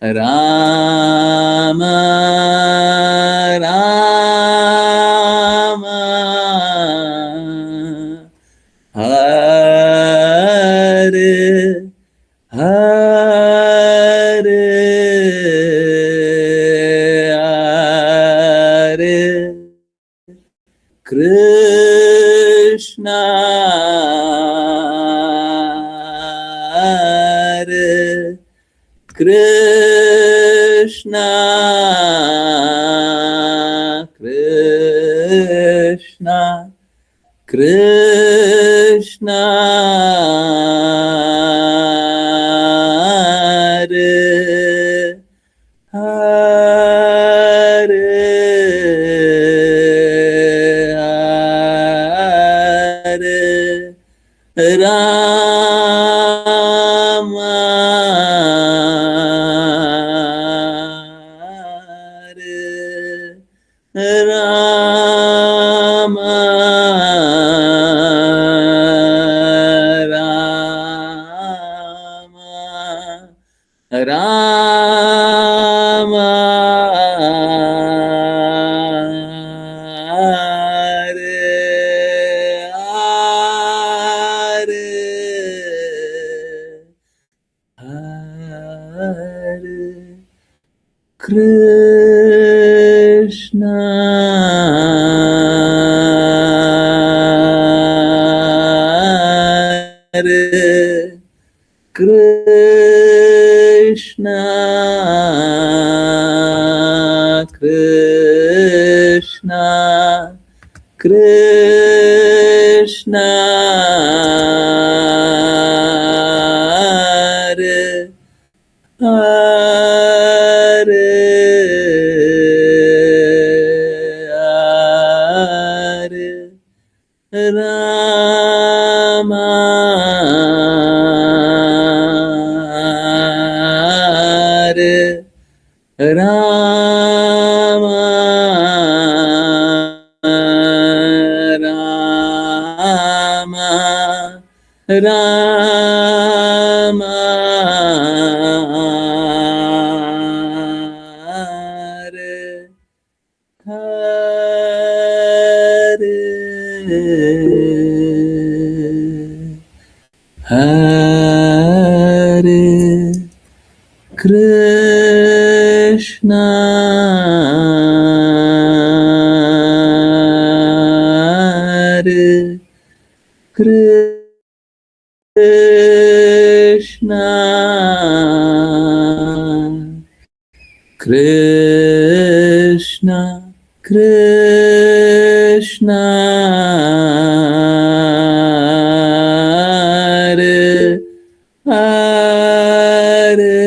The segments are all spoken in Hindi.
राम राम हरे हरे हरे कृष्णा हरे कृष्णा कृष्णा कृष्णा हरे हरे हरे राम हरे राम राम राम हरे हरे कृष्णा हरे कृष्णा कृष्णा कृष्णा हरे हरे हरे राम हरे राम राम राम हरे हरे कृष्णा हरे कृष्णा कृष्णा कृष्णा हरे हरे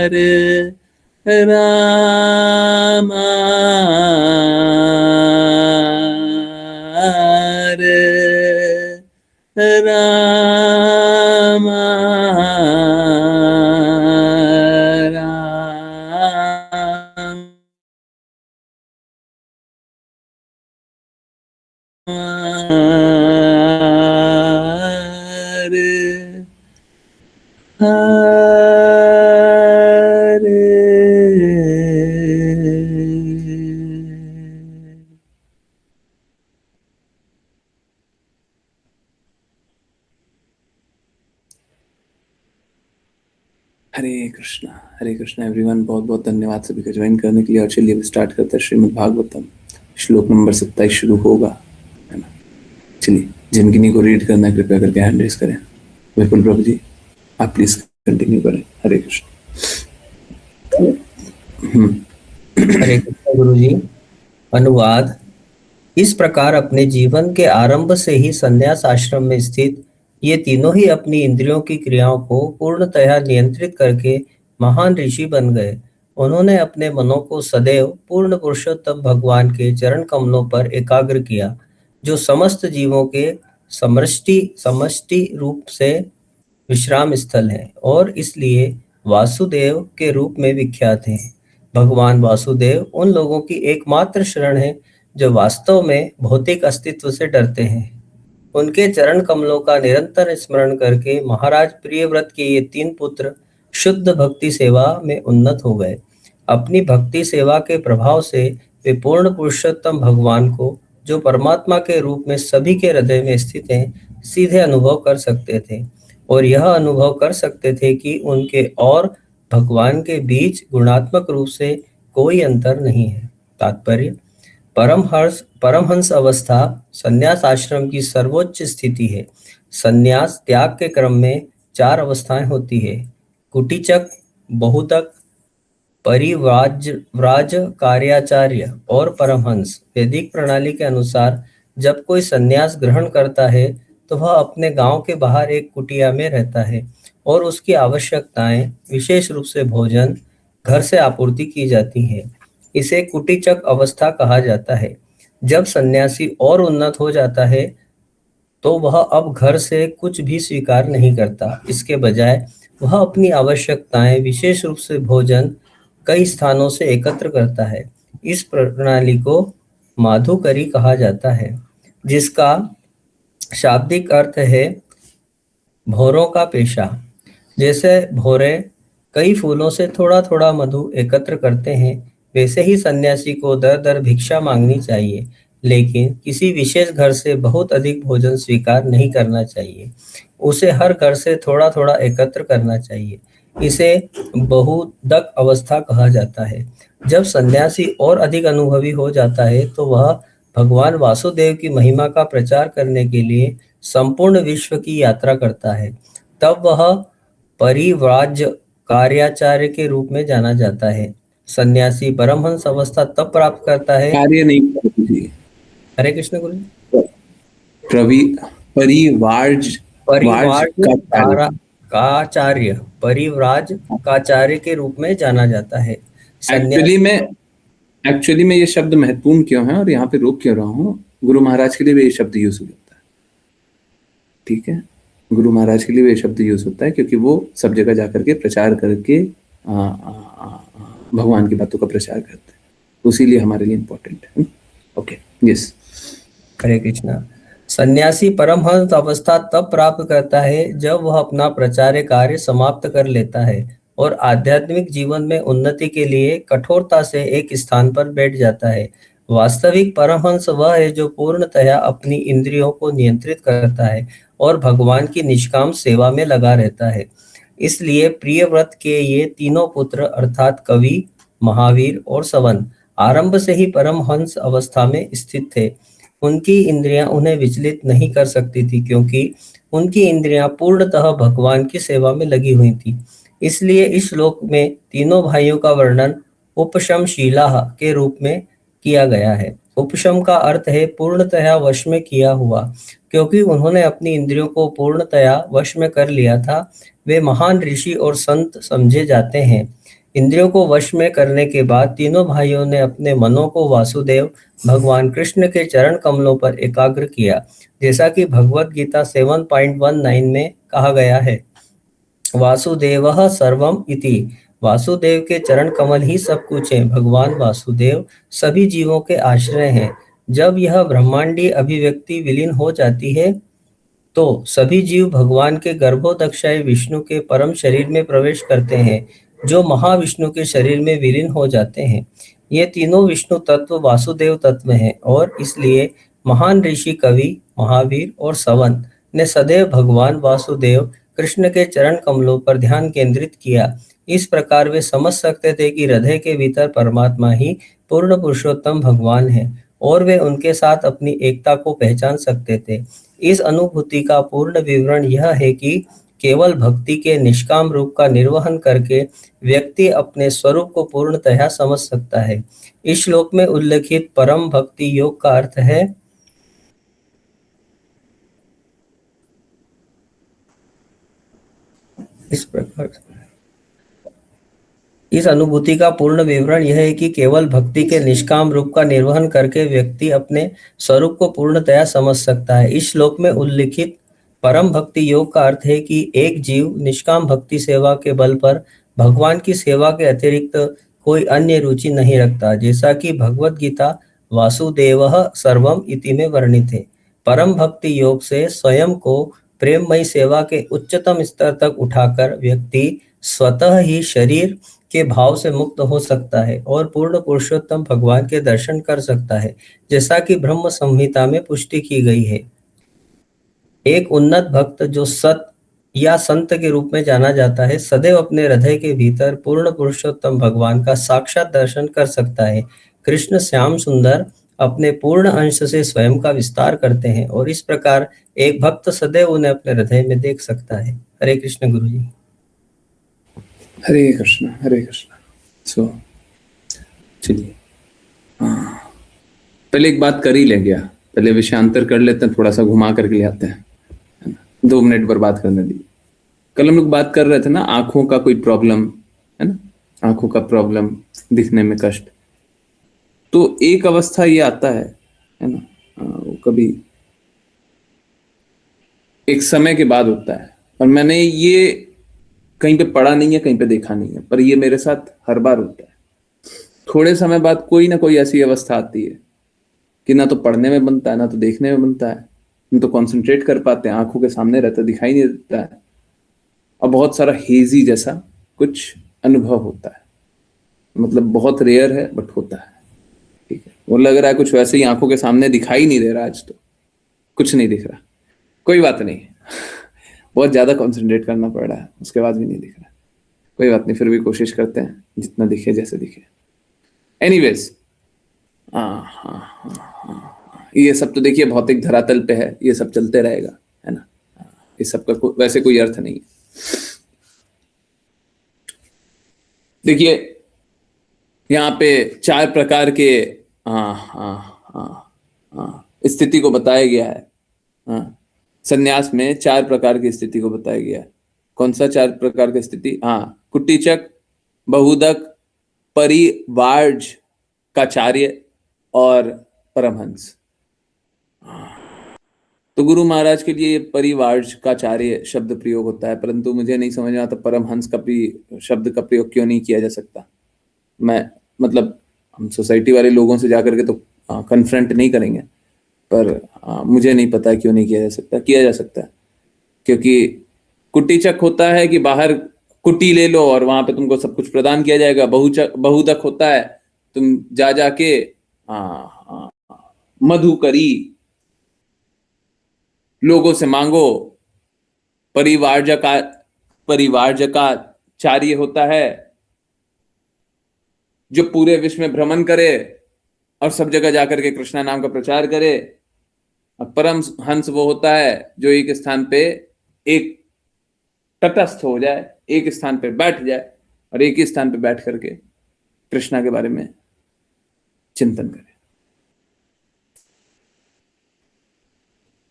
हरे राम हरे राम राम हरे हरे हरे कृष्णा एवरीवन। बहुत बहुत धन्यवाद सभी का ज्वाइन करने के लिए। और चलिए अब स्टार्ट करते हैं श्रीमद् भागवतम। श्लोक नंबर 27 शुरू होगा, है ना। चलिए, जिन किन्हीं को रीड करना है कृपया करके हैंड रेज करें। विपुल प्रभु जी, आप प्लीज कंटिन्यू करें। हरे कृष्ण। हरे कृष्ण गुरु जी। अनुवाद। इस प्रकार अपने जीवन के आरंभ से ही संन्यास आश्रम में स्थित ये तीनों ही अपनी इंद्रियों की क्रियाओं को पूर्णतया नियंत्रित करके महान ऋषि बन गए। उन्होंने अपने मनों को सदैव पूर्ण पुरुषोत्तम भगवान के चरण कमलों पर एकाग्र किया, जो समस्त जीवों के समष्टि समष्टि रूप से विश्राम स्थल है और इसलिए वासुदेव के रूप में विख्यात हैं। भगवान वासुदेव उन लोगों की एकमात्र शरण है जो वास्तव में भौतिक अस्तित्व से डरते हैं। उनके चरण कमलों का निरंतर स्मरण करके महाराज प्रियव्रत के ये 3 पुत्र शुद्ध भक्ति सेवा में उन्नत हो गए। अपनी भक्ति सेवा के प्रभाव से वे पूर्ण पुरुषोत्तम भगवान को, जो परमात्मा के रूप में सभी के हृदय में स्थित हैं, सीधे अनुभव कर सकते थे और यह अनुभव कर सकते थे कि उनके और भगवान के बीच गुणात्मक रूप से कोई अंतर नहीं है। तात्पर्य: परमहंस अवस्था संन्यास आश्रम की सर्वोच्च स्थिति है। संन्यास त्याग के क्रम में 4 अवस्थाएं होती है: कुटीचक, बहुतक, परिव्राज कार्याचार्य और परमहंस। वैदिक प्रणाली के अनुसार जब कोई संन्यास ग्रहण करता है तो वह अपने गांव के बाहर एक कुटिया में रहता है और उसकी आवश्यकताएं, विशेष रूप से भोजन, घर से आपूर्ति की जाती है। इसे कुटीचक अवस्था कहा जाता है। जब सन्यासी और उन्नत हो जाता है तो वह अब घर से कुछ भी स्वीकार नहीं करता। इसके बजाय वह अपनी आवश्यकताएं, विशेष रूप से भोजन, कई स्थानों से एकत्र करता है। इस प्रणाली को माधुकरी कहा जाता है, जिसका शाब्दिक अर्थ है भौरों का पेशा। जैसे भौरे कई फूलों से थोड़ा थोड़ा मधु एकत्र करते हैं, वैसे ही सन्यासी को दर दर भिक्षा मांगनी चाहिए, लेकिन किसी विशेष घर से बहुत अधिक भोजन स्वीकार नहीं करना चाहिए। उसे हर घर से थोड़ा थोड़ा एकत्र करना चाहिए। इसे बहुदक अवस्था कहा जाता है। जब सन्यासी और अधिक अनुभवी हो जाता है तो वह भगवान वासुदेव की महिमा का प्रचार करने के लिए संपूर्ण विश्व की यात्रा करता है। तब वह परिव्राज कार्याचार्य के रूप में जाना जाता है। सन्यासी परमहंस अवस्था तब प्राप्त करता है। कार्य नहीं करती थी। हरे कृष्ण गुरु। प्रवि परिवार्ज वार्ज परिव्राज का कार्य। काचार्य, परिव्राज काचार्य के रूप में जाना जाता है। एक्चुअली सन्यासी में एक्चुअली में ये शब्द महत्वपूर्ण क्यों है और यहाँ पे रोक क्यों रहा हूँ, गुरु महाराज के लिए भी ये शब्द यूज होता है। ठीक है, गुरु महाराज के लिए भी ये शब्द यूज होता है क्योंकि वो सब जगह जाकर के प्रचार करके भगवान की बातों का प्रचार करते हैं, उसी लिए हमारे लिए इम्पोर्टेंट है। Okay, yes. हरे कृष्णा। सन्यासी परमहंस अवस्था तब प्राप्त करता है जब वह अपना प्रचार्य कार्य समाप्त कर लेता है और आध्यात्मिक जीवन में उन्नति के लिए कठोरता से एक स्थान पर बैठ जाता है। वास्तविक परमहंस वह है जो पूर्णतया अपनी इंद्रियों को नियंत्रित करता है और भगवान की निष्काम सेवा में लगा रहता है। इसलिए प्रियव्रत के ये तीनों पुत्र अर्थात कवि, महावीर और सवन आरंभ से ही परमहंस अवस्था में स्थित थे। उनकी इंद्रियां उन्हें विचलित नहीं कर सकती थी क्योंकि उनकी इंद्रियां पूर्णतः भगवान की सेवा में लगी हुई थी। इसलिए इस श्लोक में तीनों भाइयों का वर्णन उपशमशीलाः के रूप में किया गया है। उपशम का अर्थ है पूर्णतया वश में किया हुआ। क्योंकि उन्होंने अपनी इंद्रियों को पूर्णतया वश में कर लिया था, वे महान ऋषि और संत समझे जाते हैं। इंद्रियों को वश में करने के बाद तीनों भाइयों ने अपने मनों को वासुदेव भगवान कृष्ण के चरण कमलों पर एकाग्र किया, जैसा कि भगवत गीता 7.19 में कहा गया है, वासुदेवः सर्वम इति। वासुदेव के चरण कमल ही सब कुछ है। भगवान वासुदेव सभी जीवों के आश्रय हैं। जब यह ब्रह्मांडीय अभिव्यक्ति विलीन हो जाती है तो सभी जीव भगवान के गर्भोदक्षाय विष्णु के परम शरीर में प्रवेश करते हैं, जो महाविष्णु के शरीर में विलीन हो जाते हैं। ये तीनों विष्णु तत्व वासुदेव तत्व हैं और इसलिए महान ऋषि, कवि, महावीर और सवन ने सदैव भगवान वासुदेव कृष्ण के चरण कमलों पर ध्यान केंद्रित किया। इस प्रकार वे समझ सकते थे कि हृदय के भीतर परमात्मा ही पूर्ण पुरुषोत्तम भगवान है और वे उनके साथ अपनी एकता को पहचान सकते थे। इस अनुभूति का पूर्ण विवरण यह है कि केवल भक्ति के निष्काम रूप का निर्वहन करके व्यक्ति अपने स्वरूप को पूर्णतः समझ सकता है। इस श्लोक में उल्लेखित परम भक्ति योग का अर्थ है इस प्रकार। इस अनुभूति का पूर्ण विवरण यह है कि केवल भक्ति के निष्काम रूप का निर्वहन करके व्यक्ति अपने स्वरूप को पूर्णतया समझ सकता है। इस श्लोक में उल्लिखित परम भक्ति योग का अर्थ है कि एक जीव निष्काम भक्ति सेवा के बल पर भगवान की सेवा के अतिरिक्त कोई अन्य रुचि नहीं रखता, जैसा कि भगवत गीता वासुदेवः सर्वम इति में वर्णित है। परम भक्ति योग से स्वयं को प्रेममयी सेवा के उच्चतम स्तर तक उठाकर व्यक्ति स्वतः ही शरीर के भाव से मुक्त हो सकता है और पूर्ण पुरुषोत्तम भगवान के दर्शन कर सकता है, जैसा कि ब्रह्म संहिता में पुष्टि की गई है। एक उन्नत भक्त जो सत या संत के रूप में जाना जाता है, सदैव अपने हृदय के भीतर पूर्ण पुरुषोत्तम भगवान का साक्षात दर्शन कर सकता है। कृष्ण श्याम सुंदर अपने पूर्ण अंश से स्वयं का विस्तार करते हैं और इस प्रकार एक भक्त सदैव उन्हें अपने हृदय में देख सकता है। हरे कृष्ण गुरु जी। हरे कृष्ण हरे कृष्ण। सो चलिए, हाँ, पहले एक बात कर ही ले गया, पहले विषयांतर कर लेते हैं, थोड़ा सा घुमा करके ले आते हैं, है ना, 2 मिनट बर्बाद करने दीजिए। कल हम लोग बात कर रहे थे ना, आंखों का कोई प्रॉब्लम है ना, आंखों का प्रॉब्लम, दिखने में कष्ट। तो एक अवस्था ये आता है ना, वो कभी एक समय के बाद होता है, और मैंने ये कहीं पे पढ़ा नहीं है, कहीं पे देखा नहीं है, पर ये मेरे साथ हर बार होता है। थोड़े समय बाद कोई ना कोई ऐसी अवस्था आती है कि ना तो पढ़ने में बनता है, ना तो देखने में बनता है, ना तो कंसंट्रेट कर पाते हैं, आंखों के सामने रहता, दिखाई नहीं देता है, और बहुत सारा हेजी जैसा कुछ अनुभव होता है। मतलब बहुत रेयर है बट होता है, ठीक है। वो लग रहा है कुछ वैसे ही, आंखों के सामने दिखाई नहीं दे रहा, आज तो कुछ नहीं दिख रहा, कोई बात नहीं बहुत ज्यादा कंसंट्रेट करना पड़ रहा है, उसके बाद भी नहीं दिख रहा, कोई बात नहीं, फिर भी कोशिश करते हैं जितना दिखे, जैसे दिखे। एनीवेज, ये सब तो देखिए भौतिक धरातल पे है, ये सब चलते रहेगा, है ना, इस सब का वैसे कोई अर्थ नहीं है। देखिए यहाँ पे 4 प्रकार के स्थिति को बताया गया है। संन्यास में 4 प्रकार की स्थिति को बताया गया है। कौन सा 4 प्रकार की स्थिति? कुटीचक, बहुदक, परिवार्ज, काचार्य और परमहंस। तो गुरु महाराज के लिए परिवार्ज काचार्य शब्द प्रयोग होता है, परंतु मुझे नहीं समझ में आता परमहंस का भी शब्द का प्रयोग क्यों नहीं किया जा सकता। मैं मतलब हम सोसाइटी वाले लोगों से जाकर के तो कन्फ्रंट नहीं करेंगे, पर मुझे नहीं पता क्यों नहीं किया जा सकता। किया जा सकता है, क्योंकि कुटीचक होता है कि बाहर कुटी ले लो और वहां पे तुमको सब कुछ प्रदान किया जाएगा। बहुदक होता है तुम जा जाके मधुकरी लोगों से मांगो। परिवारजकाचार्य होता है जो पूरे विश्व में भ्रमण करे और सब जगह जाकर के कृष्णा नाम का प्रचार करे। और परम हंस वो होता है जो एक स्थान पे एक तटस्थ हो जाए, एक स्थान पे बैठ जाए और एक ही स्थान पे बैठ करके कृष्णा के बारे में चिंतन करे।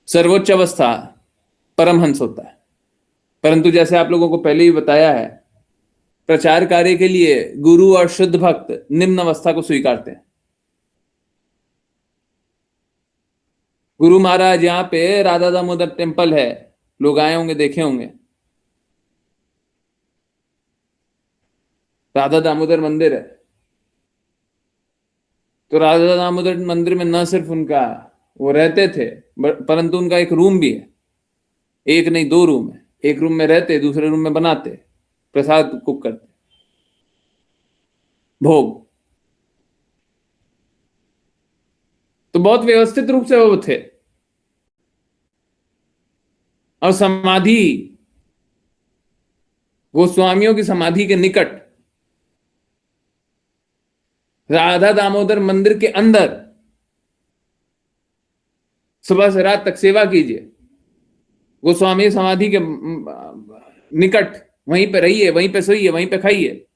सर्वोच्च अवस्था परमहंस होता है, परंतु जैसे आप लोगों को पहले ही बताया है, प्रचार कार्य के लिए गुरु और शुद्ध भक्त निम्न अवस्था को स्वीकारते हैं। गुरु महाराज यहाँ पे राधा दामोदर टेम्पल है, लोग आए होंगे, देखे होंगे, राधा दामोदर मंदिर है। तो राधा दामोदर मंदिर में न सिर्फ उनका वो रहते थे, परंतु उनका एक रूम भी है, एक नहीं 2 रूम है। एक रूम में रहते, दूसरे रूम में बनाते, प्रसाद कुक करते, भोग। तो बहुत व्यवस्थित रूप से वो थे। और समाधि, गोस्वामियों की समाधि के निकट राधा दामोदर मंदिर के अंदर सुबह से रात तक सेवा कीजिए। गोस्वामी समाधि के निकट वहीं पे रहिए, वहीं पे सोइए, वहीं पे खाइए,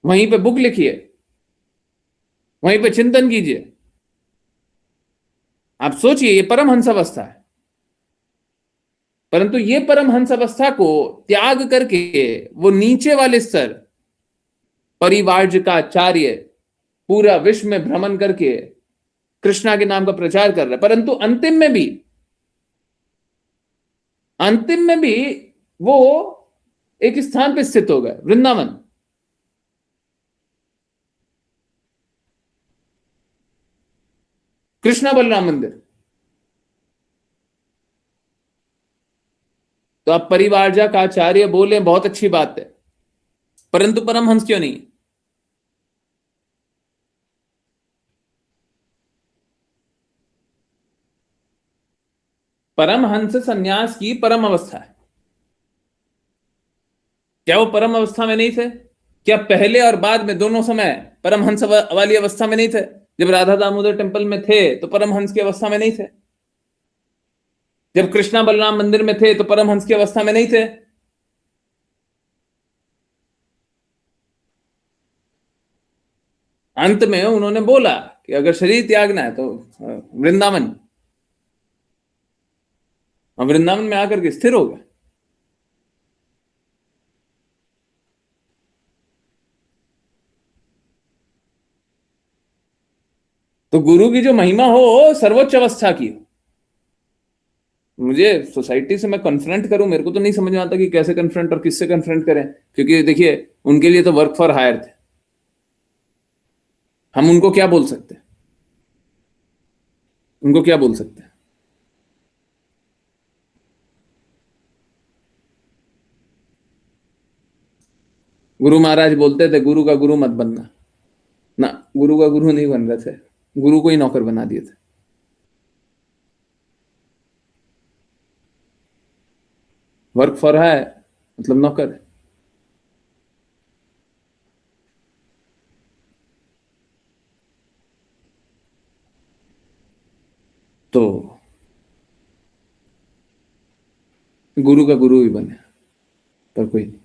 वहीं पे बुक लिखिए, वहीं पे चिंतन कीजिए। आप सोचिए, ये परमहंस अवस्था है। परंतु ये परमहंस अवस्था को त्याग करके वो नीचे वाले स्तर परिवार्ज का आचार्य पूरा विश्व में भ्रमण करके कृष्णा के नाम का प्रचार कर रहा है। परंतु अंतिम में भी वो एक स्थान पे स्थित हो गए, वृंदावन। कृष्णा बलराम मंदिर। तो आप परिवारजा का आचार्य बोले, बहुत अच्छी बात है, परंतु परमहंस क्यों नहीं? परमहंस सन्यास की परम अवस्था है। क्या वो परम अवस्था में नहीं थे? क्या पहले और बाद में दोनों समय परमहंस वाली अवस्था में नहीं थे? जब राधा दामोदर टेम्पल में थे तो परमहंस की अवस्था में नहीं थे? जब कृष्णा बलराम मंदिर में थे तो परमहंस की अवस्था में नहीं थे? अंत में उन्होंने बोला कि अगर शरीर त्यागना है तो वृंदावन, वृंदावन में आकर के स्थिर हो गए। तो गुरु की जो महिमा हो सर्वोच्च अवस्था की हो। मुझे सोसाइटी से मैं कन्फ्रंट करूं, मेरे को तो नहीं समझ में आता कि कैसे कन्फ्रंट और किससे कन्फ्रंट करें, क्योंकि देखिए उनके लिए तो वर्क फॉर हायर थे। हम उनको क्या बोल सकते हैं? उनको क्या बोल सकते हैं? गुरु महाराज बोलते थे गुरु का गुरु मत बनना ना, गुरु का गुरु नहीं बन रहे थे, गुरु को ही नौकर बना दिए थे। वर्क फॉर हायर मतलब नौकर है। तो गुरु का गुरु ही बने, पर कोई नहीं।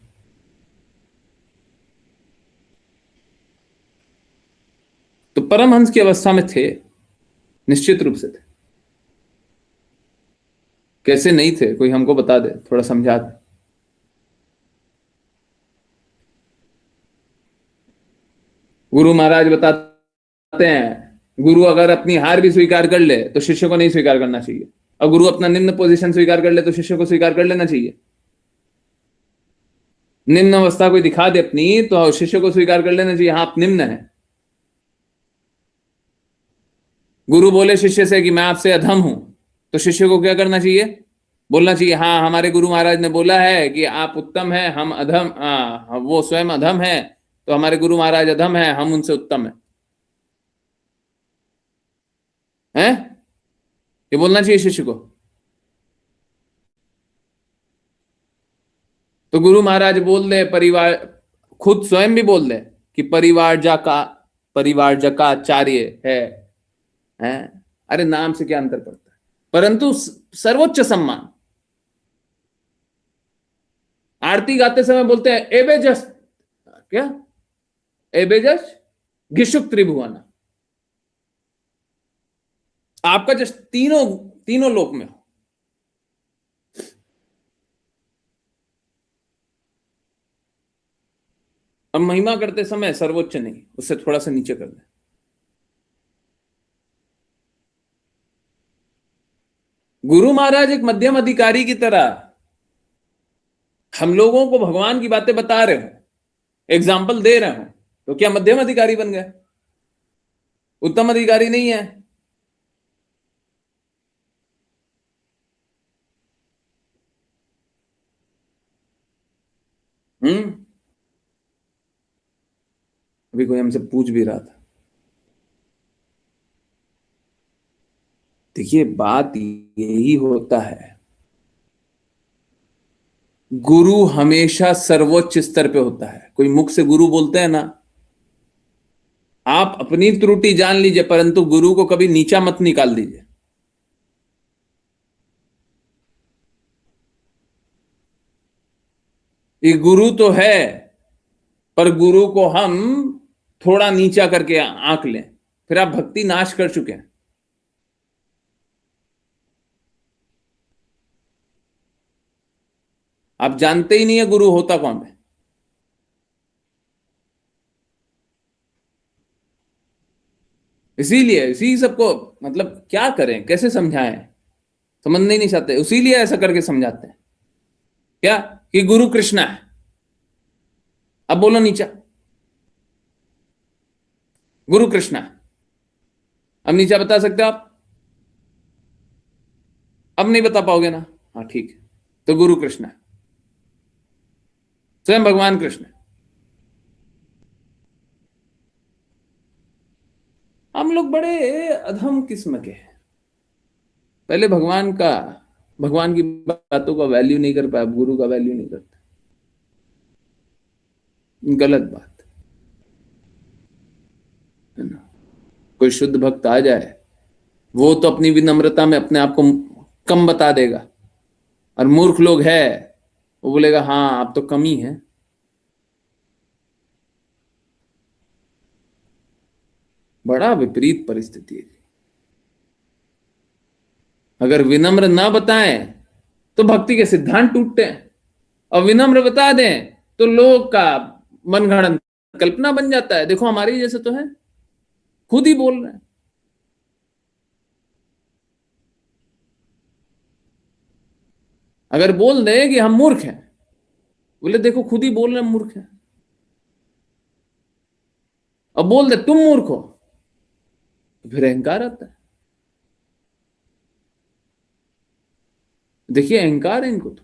तो परमहंस की अवस्था में थे, निश्चित रूप से थे। कैसे नहीं थे कोई हमको बता दे, थोड़ा समझा दे। गुरु महाराज बताते हैं गुरु अगर अपनी हार भी स्वीकार कर ले तो शिष्य को नहीं स्वीकार करना चाहिए, और गुरु अपना निम्न पोजीशन स्वीकार कर ले तो शिष्य को स्वीकार कर लेना चाहिए। निम्न अवस्था कोई दिखा दे अपनी तो शिष्य को स्वीकार कर लेना चाहिए, हाँ आप निम्न है। गुरु बोले शिष्य से कि मैं आपसे अधम हूं, तो शिष्य को क्या करना चाहिए? बोलना चाहिए हाँ हमारे गुरु महाराज ने बोला है कि आप उत्तम है, हम अधम, वो स्वयं अधम है, तो हमारे गुरु महाराज अधम है, हम उनसे उत्तम है, हैं? ये बोलना चाहिए शिष्य को। तो गुरु महाराज बोल दे, परिवार खुद स्वयं भी बोल दे कि परिवारजा का आचार्य है। अरे नाम से क्या अंतर पड़ता है? परंतु सर्वोच्च सम्मान। आरती गाते समय बोलते हैं एबेजस, क्या एबेजस गिशुक त्रिभुवना। आपका जस्ट तीनों लोक में हो। अब महिमा करते समय सर्वोच्च नहीं, उससे थोड़ा सा नीचे कर दे। गुरु महाराज एक मध्यम अधिकारी की तरह हम लोगों को भगवान की बातें बता रहे हो, एग्जाम्पल दे रहे हो, तो क्या मध्यम अधिकारी बन गए? उत्तम अधिकारी नहीं है। अभी कोई हमसे पूछ भी रहा था। देखिए बात यही होता है, गुरु हमेशा सर्वोच्च स्तर पे होता है। कोई मुख से गुरु बोलते हैं ना, आप अपनी त्रुटि जान लीजिए, परंतु गुरु को कभी नीचा मत निकाल दीजिए। ये गुरु तो है, पर गुरु को हम थोड़ा नीचा करके आंक लें, फिर आप भक्ति नाश कर चुके हैं। आप जानते ही नहीं है गुरु होता कौन है। इसीलिए इसी सबको मतलब क्या करें, कैसे समझाएं, समझने ही नहीं चाहते, इसीलिए ऐसा करके समझाते हैं क्या कि गुरु कृष्णा है। अब बोलो नीचा, गुरु कृष्णा है। अब नीचा बता सकते हो आप? अब नहीं बता पाओगे ना? हाँ ठीक है, तो गुरु कृष्ण है, स्वयं भगवान कृष्ण है। हम लोग बड़े अधम किस्म के हैं। पहले भगवान की बातों का वैल्यू नहीं कर पाए, अब गुरु का वैल्यू नहीं करते, गलत बात है ना। कोई शुद्ध भक्त आ जाए, वो तो अपनी विनम्रता में अपने आप को कम बता देगा, और मूर्ख लोग है वो बोलेगा हाँ आप तो कम ही है। बड़ा विपरीत परिस्थिति है। अगर विनम्र ना बताएं तो भक्ति के सिद्धांत टूटते हैं, और विनम्र बता दें तो लोग का मनगढ़ंत कल्पना बन जाता है। देखो हमारे ही जैसे तो है, खुद ही बोल रहे हैं। अगर बोल दे कि हम मूर्ख हैं, बोले देखो खुद ही बोल रहे हैं मूर्ख हैं। अब बोल दे तुम मूर्ख हो, तो फिर अहंकार आता है। देखिए अहंकार है इनको, तो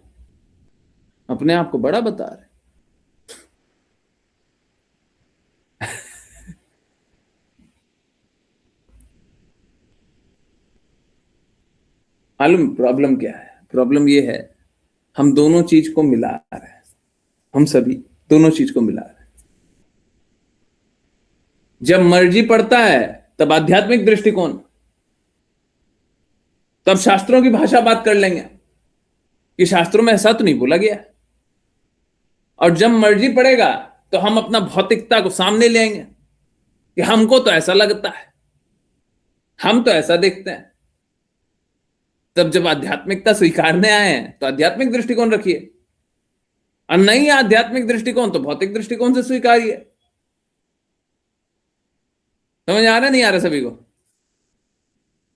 अपने आप को बड़ा बता रहे। मालूम प्रॉब्लम क्या है? प्रॉब्लम ये है, हम दोनों चीज को मिला रहे हैं, हम सभी दोनों चीज को मिला रहे हैं। जब मर्जी पड़ता है तब आध्यात्मिक दृष्टिकोण, तब शास्त्रों की भाषा बात कर लेंगे कि शास्त्रों में ऐसा तो नहीं बोला गया, और जब मर्जी पड़ेगा तो हम अपना भौतिकता को सामने ले आएंगे कि हमको तो ऐसा लगता है, हम तो ऐसा देखते हैं। तब जब आध्यात्मिकता स्वीकारने आए हैं तो आध्यात्मिक दृष्टिकोण रखिए, और नहीं आध्यात्मिक दृष्टिकोण तो भौतिक दृष्टिकोण से स्वीकारिए। समझ आ रहा नहीं आ रहा सभी को?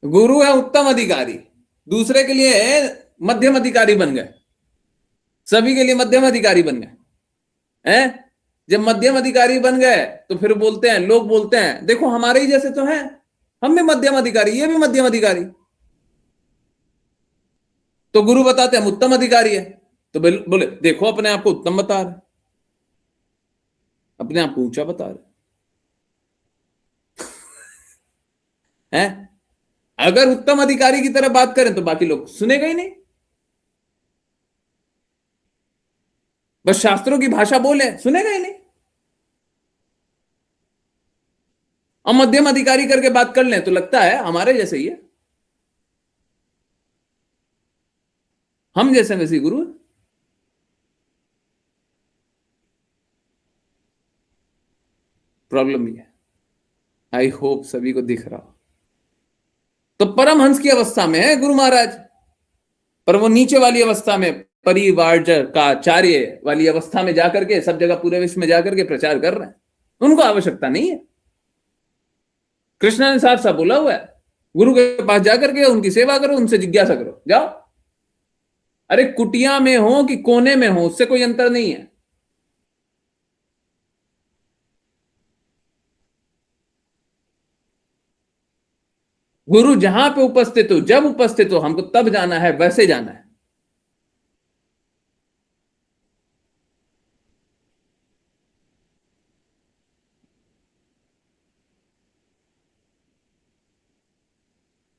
गुरु है उत्तम अधिकारी, दूसरे के लिए मध्यम अधिकारी बन गए, सभी के लिए मध्यम अधिकारी बन गए हैं। जब मध्यम अधिकारी बन गए तो फिर बोलते हैं, लोग बोलते हैं देखो हमारे ही जैसे तो हैं, हम भी मध्यम अधिकारी, ये भी मध्यम अधिकारी। तो गुरु बताते हैं हम उत्तम अधिकारी है, तो बोले देखो अपने आप को उत्तम बता रहे, अपने आप को ऊंचा बता रहे हैं। अगर उत्तम अधिकारी की तरह बात करें तो बाकी लोग सुनेगा ही नहीं, बस शास्त्रों की भाषा बोले सुनेगा ही नहीं। और मध्यम अधिकारी करके बात कर लें तो लगता है हमारे जैसे ही है, हम जैसे वैसे गुरु। प्रॉब्लम ये है, आई होप सभी को दिख रहा हो। तो परमहंस की अवस्था में है गुरु महाराज, पर वो नीचे वाली अवस्था में परिवार्जक का आचार्य वाली अवस्था में जाकर के सब जगह पूरे विश्व में जाकर के प्रचार कर रहे हैं। उनको आवश्यकता नहीं है, कृष्ण ने साफ साफ बोला हुआ है, गुरु के पास जाकर के उनकी सेवा करो, उनसे जिज्ञासा करो, जाओ। अरे कुटिया में हो कि कोने में हो उससे कोई अंतर नहीं है। गुरु जहां पे उपस्थित हो, जब उपस्थित हो, हमको तब जाना है, वैसे जाना है।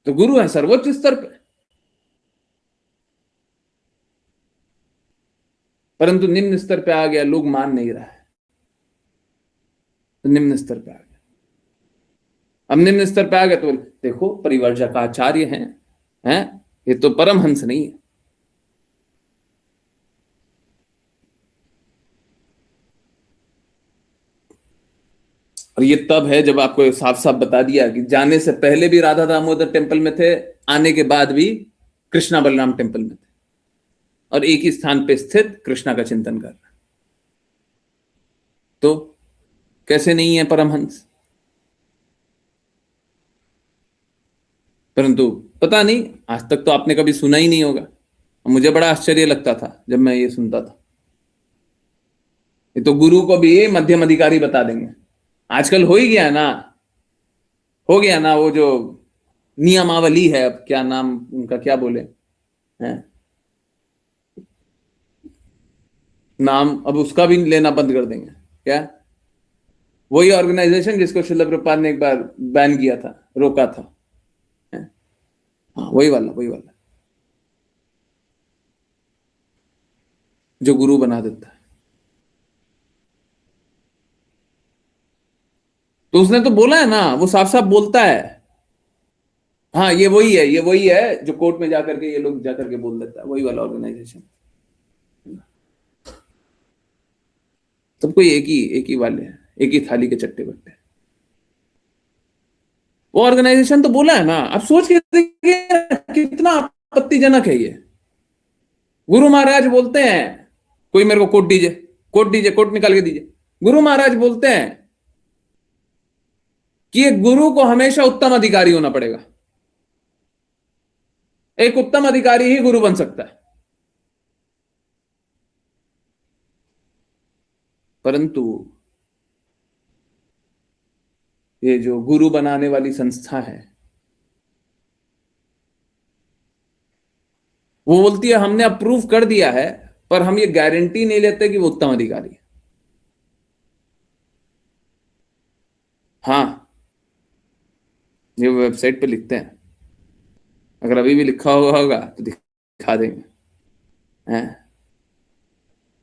तो गुरु है सर्वोच्च स्तर पे, परंतु निम्न स्तर पे आ गया, लोग मान नहीं रहा है, तो निम्न स्तर पे आ गया। अब निम्न स्तर पे आ गया तो देखो परिवर्जक आचार्य हैं, ये तो परमहंस नहीं है। और ये तब है जब आपको साफ साफ बता दिया कि जाने से पहले भी राधा दामोदर टेम्पल में थे, आने के बाद भी कृष्णा बलराम टेम्पल में थे। और एक ही स्थान पे स्थित कृष्णा का चिंतन कर रहा है। तो कैसे नहीं है परमहंस? परंतु पता नहीं, आज तक तो आपने कभी सुना ही नहीं होगा। मुझे बड़ा आश्चर्य लगता था जब मैं ये सुनता था। ये तो गुरु को भी मध्यम अधिकारी बता देंगे। आजकल हो ही गया ना, हो गया ना वो जो नियमावली है, अब क्या नाम उनका, क्या बोले हैं नाम, अब उसका भी लेना बंद कर देंगे क्या? वही ऑर्गेनाइजेशन जिसको शिला प्रभुपाद ने एक बार बैन किया था, रोका था, है? हाँ, वही वाला, वही वाला जो गुरु बना देता है। तो उसने तो बोला है ना, वो साफ साफ बोलता है। हाँ, ये वही है, ये वही है जो कोर्ट में जाकर के ये लोग जाकर के बोल देता है, वही वाला ऑर्गेनाइजेशन। सबको एक ही वाले हैं, एक ही थाली के चट्टे बट्टे। वो ऑर्गेनाइजेशन तो बोला है ना। आप सोच के देखिए कितना आपत्तिजनक है ये। गुरु महाराज बोलते हैं, कोई मेरे को कोट दीजिए, कोट दीजिए, कोट निकाल के दीजिए। गुरु महाराज बोलते हैं कि एक गुरु को हमेशा उत्तम अधिकारी होना पड़ेगा, एक उत्तम अधिकारी ही गुरु बन सकता है। परंतु ये जो गुरु बनाने वाली संस्था है, वो बोलती है हमने अप्रूव कर दिया है, पर हम ये गारंटी नहीं लेते कि वो उत्तम अधिकारी है। हाँ, ये वेबसाइट पे लिखते हैं, अगर अभी भी लिखा हुआ होगा तो दिखा देंगे, हैं?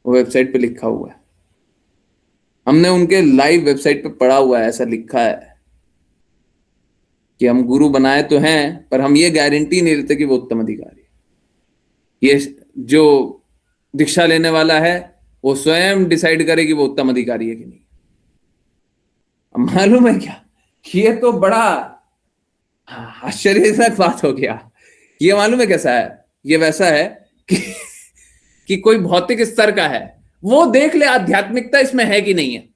वो वेबसाइट पे लिखा हुआ है, हमने उनके लाइव वेबसाइट पे पढ़ा हुआ है, ऐसा लिखा है कि हम गुरु बनाए तो हैं, पर हम ये गारंटी नहीं लेते कि वो उत्तम अधिकारी है। ये जो दीक्षा लेने वाला है वो स्वयं डिसाइड करे कि वो उत्तम अधिकारी है कि नहीं। अब मालूम है क्या, ये तो बड़ा आश्चर्यजनक बात हो गया। ये मालूम है कैसा है? ये वैसा है कि कोई भौतिक स्तर का है, वो देख ले आध्यात्मिकता इसमें है कि नहीं है।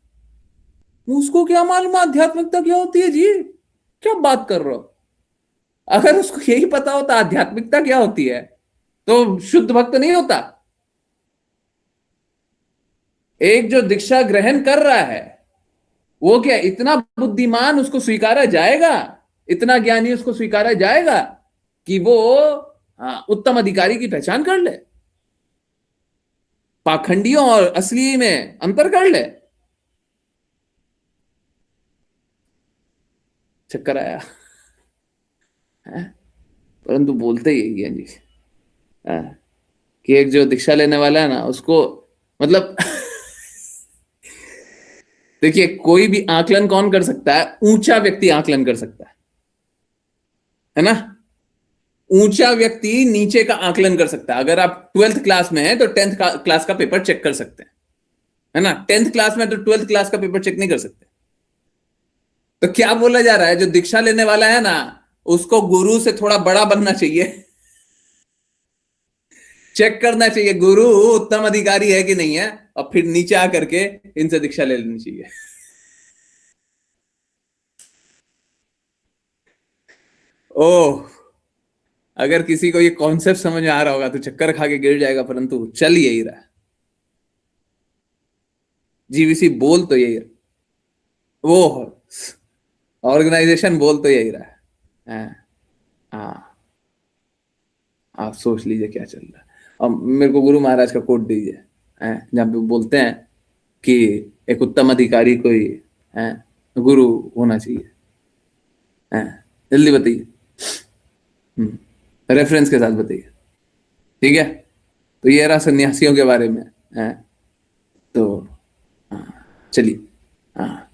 उसको क्या मालूम आध्यात्मिकता क्या होती है जी? क्या बात कर रहे हो? अगर उसको यही पता होता आध्यात्मिकता क्या होती है तो शुद्ध भक्त नहीं होता। एक जो दीक्षा ग्रहण कर रहा है वो क्या इतना बुद्धिमान उसको स्वीकारा जाएगा, इतना ज्ञानी उसको स्वीकारा जाएगा कि वो उत्तम अधिकारी की पहचान कर ले, पाखंडियों और असली में अंतर कर ले? चक्कर आया है? परंतु बोलते यही है जी, कि एक जो दीक्षा लेने वाला है ना उसको, मतलब देखिए कोई भी आकलन कौन कर सकता है? ऊंचा व्यक्ति आकलन कर सकता है ना? ऊंचा व्यक्ति नीचे का आकलन कर सकता है। अगर आप 12th क्लास में हैं तो 10th क्लास का पेपर चेक कर सकते हैं, है ना? 10th क्लास में तो 12th क्लास का पेपर चेक नहीं कर सकते। तो क्या बोला जा रहा है, जो दीक्षा लेने वाला है ना उसको गुरु से थोड़ा बड़ा बनना चाहिए, चेक करना चाहिए गुरु उत्तम अधिकारी है कि नहीं है, और फिर नीचे आकर के इनसे दीक्षा ले लेनी चाहिए। ओह, अगर किसी को ये कॉन्सेप्ट समझ में आ रहा होगा तो चक्कर खा के गिर जाएगा, परंतु चल यही रहा। जीवीसी बोल तो यही रहा, वो ऑर्गेनाइजेशन बोल तो यही रहा है। हाँ, आप सोच लीजिए क्या चल रहा है। अब मेरे को गुरु महाराज का कोट दीजिए, जहाँ पे बोलते हैं कि एक उत्तम अधिकारी कोई है, गुरु होना चाहिए, जल्दी बताइए, रेफरेंस के साथ बताइए। ठीक है, तो ये रहा सन्यासियों के बारे में है। तो चलिए, हाँ,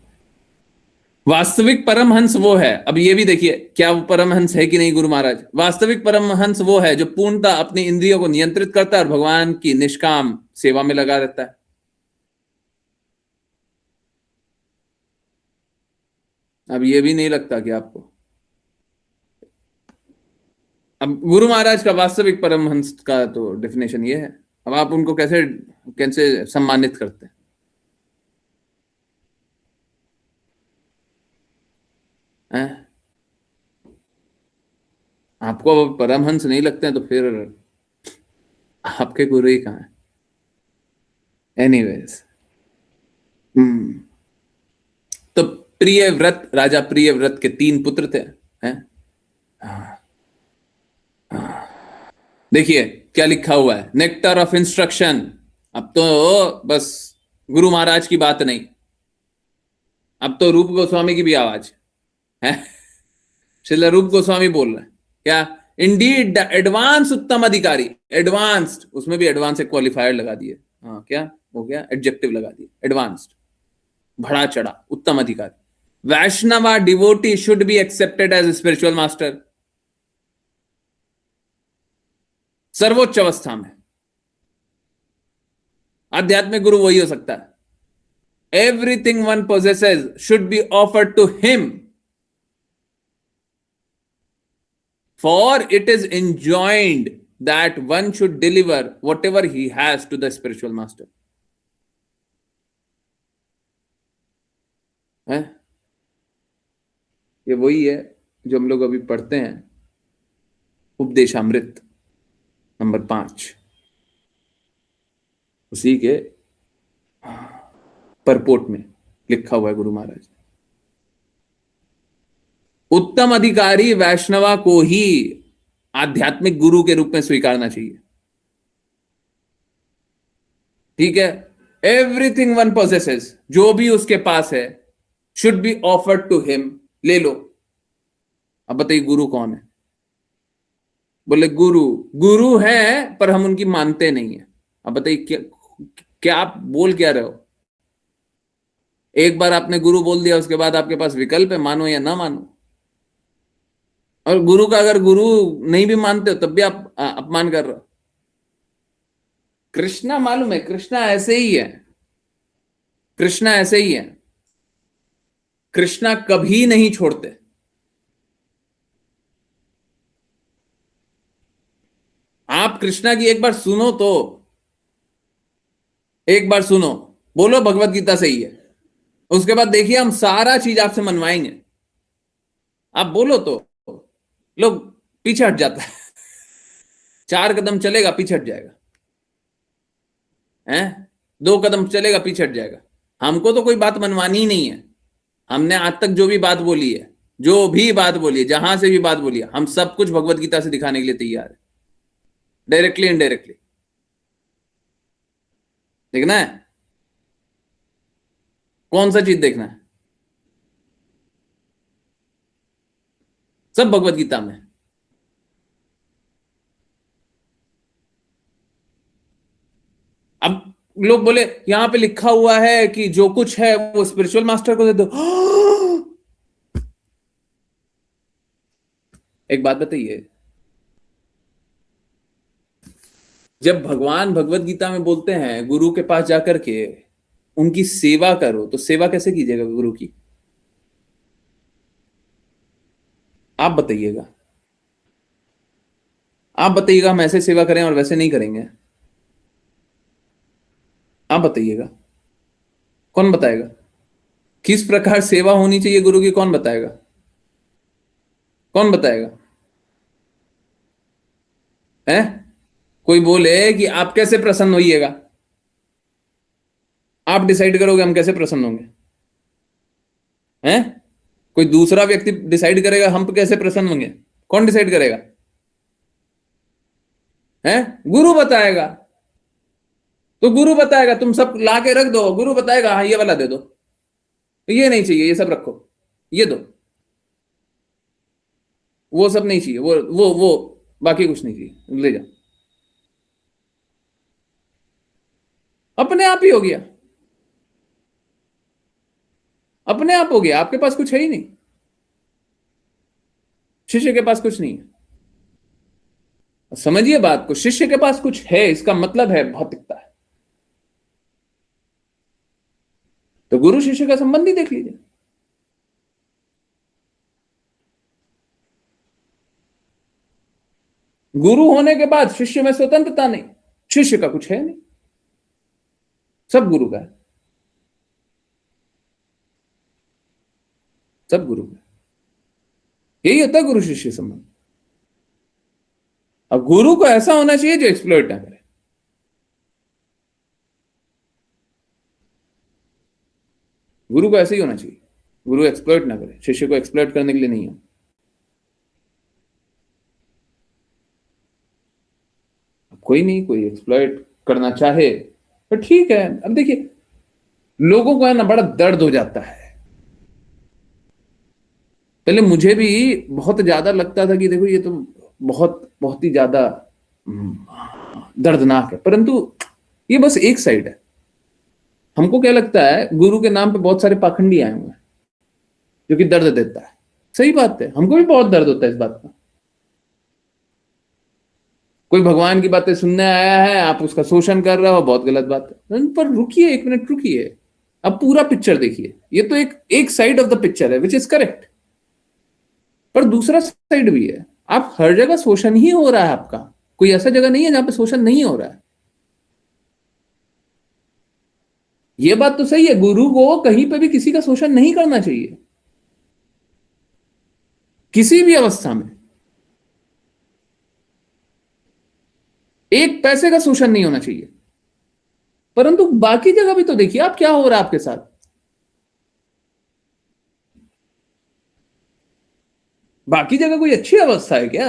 वास्तविक परमहंस वो है, अब ये भी देखिए क्या वो परमहंस है कि नहीं गुरु महाराज। वास्तविक परमहंस वो है जो पूर्णतः अपनी इंद्रियों को नियंत्रित करता है और भगवान की निष्काम सेवा में लगा रहता है। अब ये भी नहीं लगता कि आपको, अब गुरु महाराज का वास्तविक परमहंस का तो डेफिनेशन ये है, अब आप उनको कैसे कैसे सम्मानित करते हैं? हैं? आपको परमहंस नहीं लगते हैं तो फिर आपके गुरु ही कहाँ है? एनीवेज, हम्म। तो प्रियव्रत, राजा प्रियव्रत के 3 पुत्र थे, हैं? देखिए क्या लिखा हुआ है, नेक्टर ऑफ इंस्ट्रक्शन। अब तो बस गुरु महाराज की बात नहीं, अब तो रूप गोस्वामी की भी आवाज है। श्रील रूप गोस्वामी बोल रहे हैं क्या, इंडीड एडवांस उत्तम अधिकारी, एडवांस्ड, उसमें भी एडवांस एक क्वालिफायर लगा दिए, हाँ क्या हो गया, एडजेक्टिव लगा दिए, एडवांस्ड, बढ़ा चढ़ा, उत्तम अधिकारी। Vaishnava devotee should be accepted as spiritual master, सर्वोच्च अवस्था में आध्यात्मिक गुरु वही हो सकता है। Everything one possesses should be offered to him, for it is enjoined that one should deliver whatever he has to the spiritual master. है? ये वही है जो हम लोग अभी पढ़ते हैं, उपदेशामृत नंबर 5, उसी के परपोट में लिखा हुआ है गुरु महाराज, उत्तम अधिकारी वैष्णवा को ही आध्यात्मिक गुरु के रूप में स्वीकारना चाहिए। ठीक है, एवरीथिंग वन possesses, जो भी उसके पास है, should be offered to him, ले लो। अब बताइए गुरु कौन है? बोले गुरु, गुरु है पर हम उनकी मानते नहीं है। अब बताइए क्या, क्या आप बोल क्या रहे हो? एक बार आपने गुरु बोल दिया, उसके बाद आपके पास विकल्प है, मानो या ना मानो। और गुरु का अगर गुरु नहीं भी मानते हो तब भी आप अपमान कर रहे हो। कृष्णा मालूम है, कृष्णा ऐसे ही है, कृष्णा ऐसे ही है, कृष्णा कभी नहीं छोड़ते। आप कृष्णा की एक बार सुनो तो, एक बार सुनो, बोलो भगवत गीता सही है, उसके बाद देखिए हम सारा चीज आपसे मनवाएंगे। आप बोलो तो लोग पीछे हट जाता है, 4 कदम चलेगा पीछे हट जाएगा, हैं? 2 कदम चलेगा पीछे हट जाएगा। हमको तो कोई बात मनवानी ही नहीं है। हमने आज तक जो भी बात बोली है, जो भी बात बोली है, जहां से भी बात बोली है, हम सब कुछ भगवत गीता से दिखाने के लिए तैयार है, डायरेक्टली इनडायरेक्टली। देखना है, कौन सा चीज देखना है? सब भगवत गीता में। अब लोग बोले यहां पे लिखा हुआ है कि जो कुछ है वो स्पिरिचुअल मास्टर को दे दो। एक बात बताइए, जब भगवान भगवत गीता में बोलते हैं गुरु के पास जाकर के उनकी सेवा करो, तो सेवा कैसे कीजिएगा गुरु की? आप बताइएगा, आप बताइएगा, हम ऐसे सेवा करें और वैसे नहीं करेंगे? आप बताइएगा, कौन बताएगा किस प्रकार सेवा होनी चाहिए गुरु की? कौन बताएगा? कौन बताएगा? है? कोई बोले कि आप कैसे प्रसन्न होइएगा, आप डिसाइड करोगे हम कैसे प्रसन्न होंगे? हैं? कोई दूसरा व्यक्ति डिसाइड करेगा हम कैसे प्रसन्न होंगे? कौन डिसाइड करेगा? हैं? गुरु बताएगा। तो गुरु बताएगा, तुम सब ला के रख दो, गुरु बताएगा हाँ ये वाला दे दो, ये नहीं चाहिए, ये सब रखो, ये दो, वो सब नहीं चाहिए, वो बाकी कुछ नहीं चाहिए, ले जाओ। अपने आप ही हो गया, अपने आप हो गया, आपके पास कुछ है ही नहीं, शिष्य के पास कुछ नहीं है। समझिए बात को, शिष्य के पास कुछ है इसका मतलब है भौतिकता है। तो गुरु शिष्य का संबंध ही देख लीजिए। गुरु होने के बाद शिष्य में स्वतंत्रता नहीं, शिष्य का कुछ है नहीं, सब गुरु का है, सब गुरु का। यही होता है गुरु शिष्य संबंध। अब गुरु को ऐसा होना चाहिए जो एक्सप्लॉइट ना करे। गुरु को ऐसे ही होना चाहिए, गुरु एक्सप्लॉइट ना करे, शिष्य को एक्सप्लॉइट करने के लिए नहीं हो। कोई नहीं, कोई एक्सप्लॉइट करना चाहे तो ठीक है। अब देखिए, लोगों को है ना बड़ा दर्द हो जाता है। पहले मुझे भी बहुत ज्यादा लगता था कि देखो ये तो बहुत बहुत ही ज्यादा दर्दनाक है, परंतु ये बस एक साइड है। हमको क्या लगता है, गुरु के नाम पे बहुत सारे पाखंडी आए हुए हैं जो कि दर्द देता है। सही बात है, हमको भी बहुत दर्द होता है इस बात का। कोई भगवान की बातें सुनने आया है, आप उसका शोषण कर रहे हो, बहुत गलत बात है। पर रुकिए, एक मिनट रुकिए, अब पूरा पिक्चर देखिए। ये तो एक साइड ऑफ द पिक्चर है विच इज करेक्ट, पर दूसरा साइड भी है। आप हर जगह शोषण ही हो रहा है आपका, कोई ऐसा जगह नहीं है जहां पे शोषण नहीं हो रहा है। यह बात तो सही है, गुरु को कहीं पे भी किसी का शोषण नहीं करना चाहिए, किसी भी अवस्था में। एक पैसे का शोषण नहीं होना चाहिए। परंतु बाकी जगह भी तो देखिए आप, क्या हो रहा है आपके साथ। बाकी जगह कोई अच्छी अवस्था है क्या?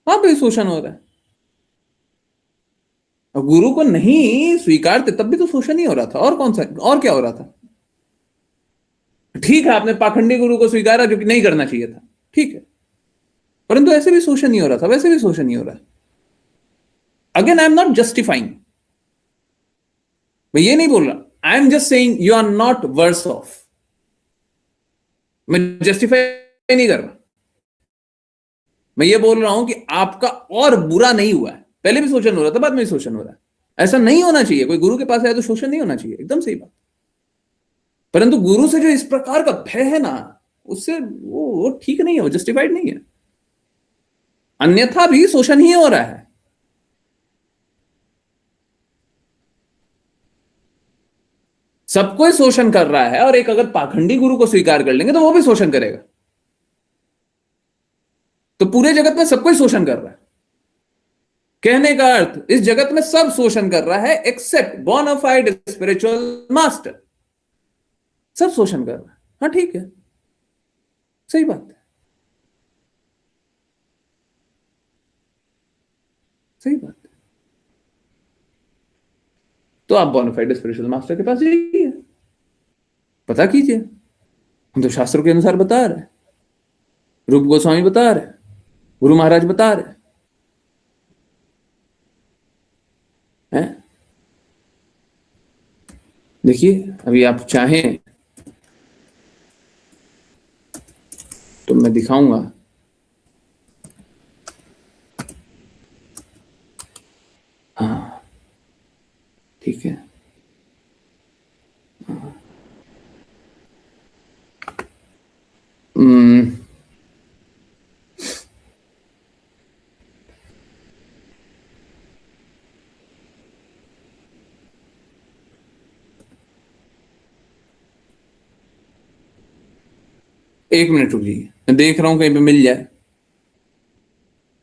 वहां पे शोषण हो रहा है। और गुरु को नहीं स्वीकारते तब भी तो शोषण ही हो रहा था। और कौन सा, और क्या हो रहा था? ठीक है, आपने पाखंडी गुरु को स्वीकारा जो कि नहीं करना चाहिए था, ठीक है, परंतु ऐसे भी शोषण नहीं हो रहा था, वैसे भी शोषण नहीं हो रहा है। Again I am not justifying, मैं ये नहीं बोल रहा, I am just saying you are not worse off. मैं जस्टिफाई नहीं कर रहा, मैं ये बोल रहा हूं कि आपका और बुरा नहीं हुआ है। पहले भी शोषण हो रहा था, बाद में भी शोषण हो रहा है। ऐसा नहीं होना चाहिए, कोई गुरु के पास आया तो शोषण नहीं होना चाहिए, एकदम सही बात। परंतु गुरु से जो इस प्रकार का भय है ना, उससे वो ठीक नहीं है, वो जस्टिफाइड नहीं है। अन्यथा भी शोषण ही हो रहा है। सब कोई शोषण कर रहा है, और एक अगर पाखंडी गुरु को स्वीकार कर लेंगे तो वो भी शोषण करेगा। तो पूरे जगत में सब कोई शोषण कर रहा है। कहने का अर्थ, इस जगत में सब शोषण कर रहा है एक्सेप्ट बोनाफाइड स्पिरिचुअल मास्टर। सब शोषण कर रहा है, हाँ ठीक है, सही बात है, सही बात है। तो आप बोनाफाइड स्पिरिचुअल मास्टर के पास जाइए, पता कीजिए। हम तो शास्त्रों के अनुसार बता रहे हैं, रूप गोस्वामी बता रहे हैं, गुरु महाराज बता रहे हैं। देखिए, अभी आप चाहें तो मैं दिखाऊंगा। हाँ ठीक है, एक मिनट रुकिए, मैं देख रहा हूं कहीं पे मिल जाए,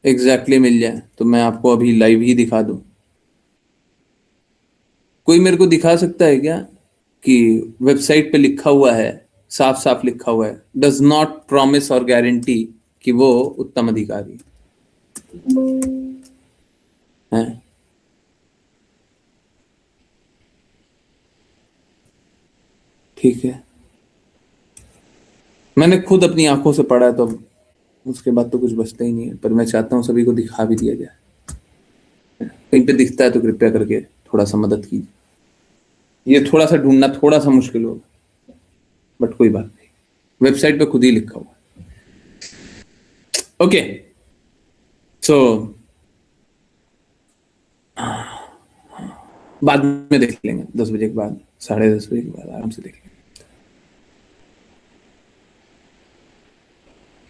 एग्जैक्टली मिल जाए तो मैं आपको अभी लाइव ही दिखा दूं। कोई मेरे को दिखा सकता है क्या कि वेबसाइट पे लिखा हुआ है, साफ साफ लिखा हुआ है, डज नॉट प्रॉमिस और गारंटी कि वो उत्तम अधिकारी है? ठीक है, मैंने खुद अपनी आंखों से पढ़ा है, तो उसके बाद तो कुछ बचता ही नहीं है, पर मैं चाहता हूं सभी को दिखा भी दिया जाए। कहीं पे दिखता है तो कृपया करके थोड़ा सा मदद कीजिए। ये थोड़ा सा ढूंढना थोड़ा सा मुश्किल होगा, बट कोई बात नहीं, वेबसाइट पे खुद ही लिखा हुआ। ओके, सो बाद में देख लेंगे, 10 बजे के बाद, 10:30 बजे के बाद आराम से देख लेंगे।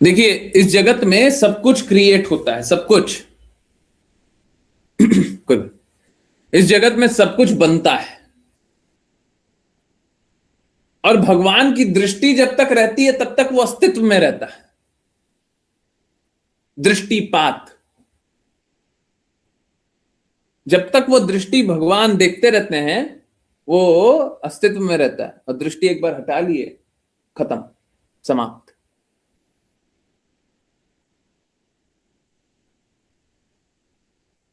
देखिए, इस जगत में सब कुछ क्रिएट होता है, सब कुछ। कोई इस जगत में सब कुछ बनता है और भगवान की दृष्टि जब तक रहती है तब तक वो अस्तित्व में रहता है। दृष्टिपात, जब तक वो दृष्टि भगवान देखते रहते हैं वो अस्तित्व में रहता है, और दृष्टि एक बार हटा लिए खत्म, समाप्त।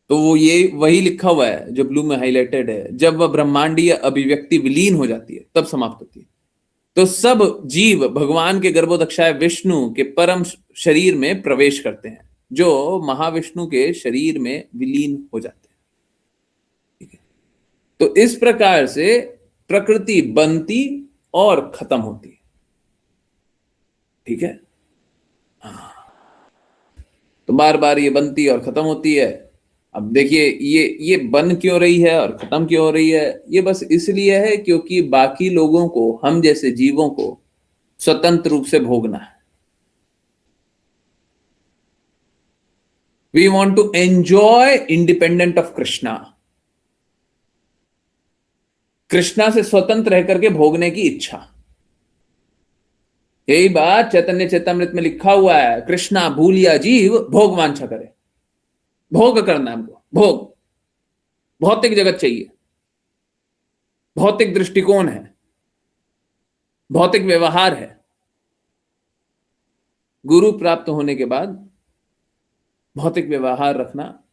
तो वो ये वही लिखा हुआ है जो ब्लू में हाईलाइटेड है, जब वह ब्रह्मांडीय अभिव्यक्ति विलीन हो जाती है तब समाप्त होती है। तो सब जीव भगवान के गर्भोदक्षाय विष्णु के परम शरीर में प्रवेश करते हैं, जो महाविष्णु के शरीर में विलीन हो जाते हैं। ठीक है, तो इस प्रकार से प्रकृति बनती और खत्म होती है। ठीक है, तो बार बार ये बनती और खत्म होती है। अब देखिए ये बन क्यों रही है और खत्म क्यों हो रही है, ये बस इसलिए है क्योंकि बाकी लोगों को, हम जैसे जीवों को स्वतंत्र रूप से भोगना है। We want to enjoy independent of Krishna, Krishna से स्वतंत्र रह करके भोगने की इच्छा। यही बात चैतन्य चेतामृत में लिखा हुआ है, कृष्णा भूलिया जीव भोग वांछा करे। भोग करना है हमको, भोग, भौतिक जगत चाहिए, भौतिक दृष्टिकोण है, भौतिक व्यवहार है। गुरु प्राप्त होने के बाद भौतिक व्यवहार रखना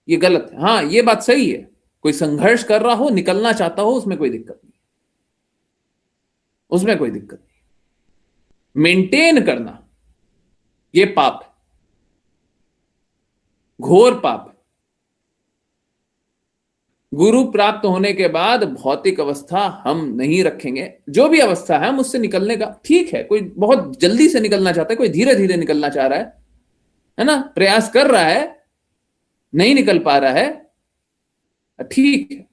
ये गलत है। हाँ, ये बात सही है, कोई संघर्ष कर रहा हो, निकलना चाहता हो, उसमें कोई दिक्कत नहीं, उसमें कोई दिक्कत नहीं। मेंटेन करना ये पाप है, घोर पाप है। गुरु प्राप्त होने के बाद भौतिक अवस्था हम नहीं रखेंगे, जो भी अवस्था है हम उससे निकलने का, ठीक है, कोई बहुत जल्दी से निकलना चाहता है, कोई धीरे धीरे निकलना चाह रहा है ना, प्रयास कर रहा है, नहीं निकल पा रहा है, ठीक है,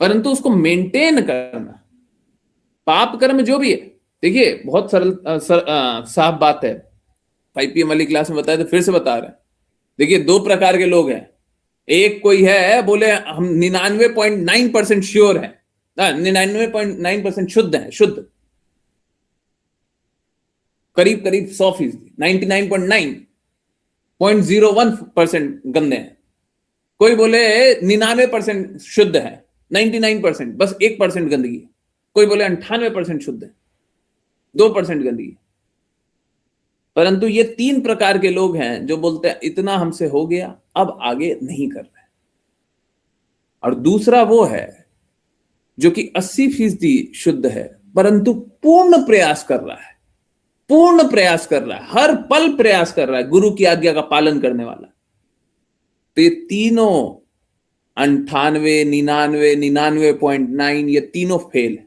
परंतु उसको मेंटेन करना। पाप कर्म जो भी है, देखिए बहुत सरल साफ बात है, 5 PM वाली क्लास में बताया तो फिर से बता रहे हैं। देखिए 2 प्रकार के लोग हैं, एक कोई है बोले हम 99.9% श्योर है, 99.9% शुद्ध है, शुद्ध, करीब करीब 100%, 99.9.01% गंदे हैं। कोई बोले 99% शुद्ध है, 99%, बस 1% गंदगी है। कोई बोले 98% शुद्ध है, 2% गंदगी। परंतु ये 3 प्रकार के लोग हैं जो बोलते हैं इतना हमसे हो गया, अब आगे नहीं कर रहे। और दूसरा वो है जो कि 80% शुद्ध है, परंतु पूर्ण प्रयास कर रहा है, पूर्ण प्रयास कर रहा है, हर पल प्रयास कर रहा है, गुरु की आज्ञा का पालन करने वाला। तो ये तीनों 98, 99, 99.9, ये तीनों फेल है।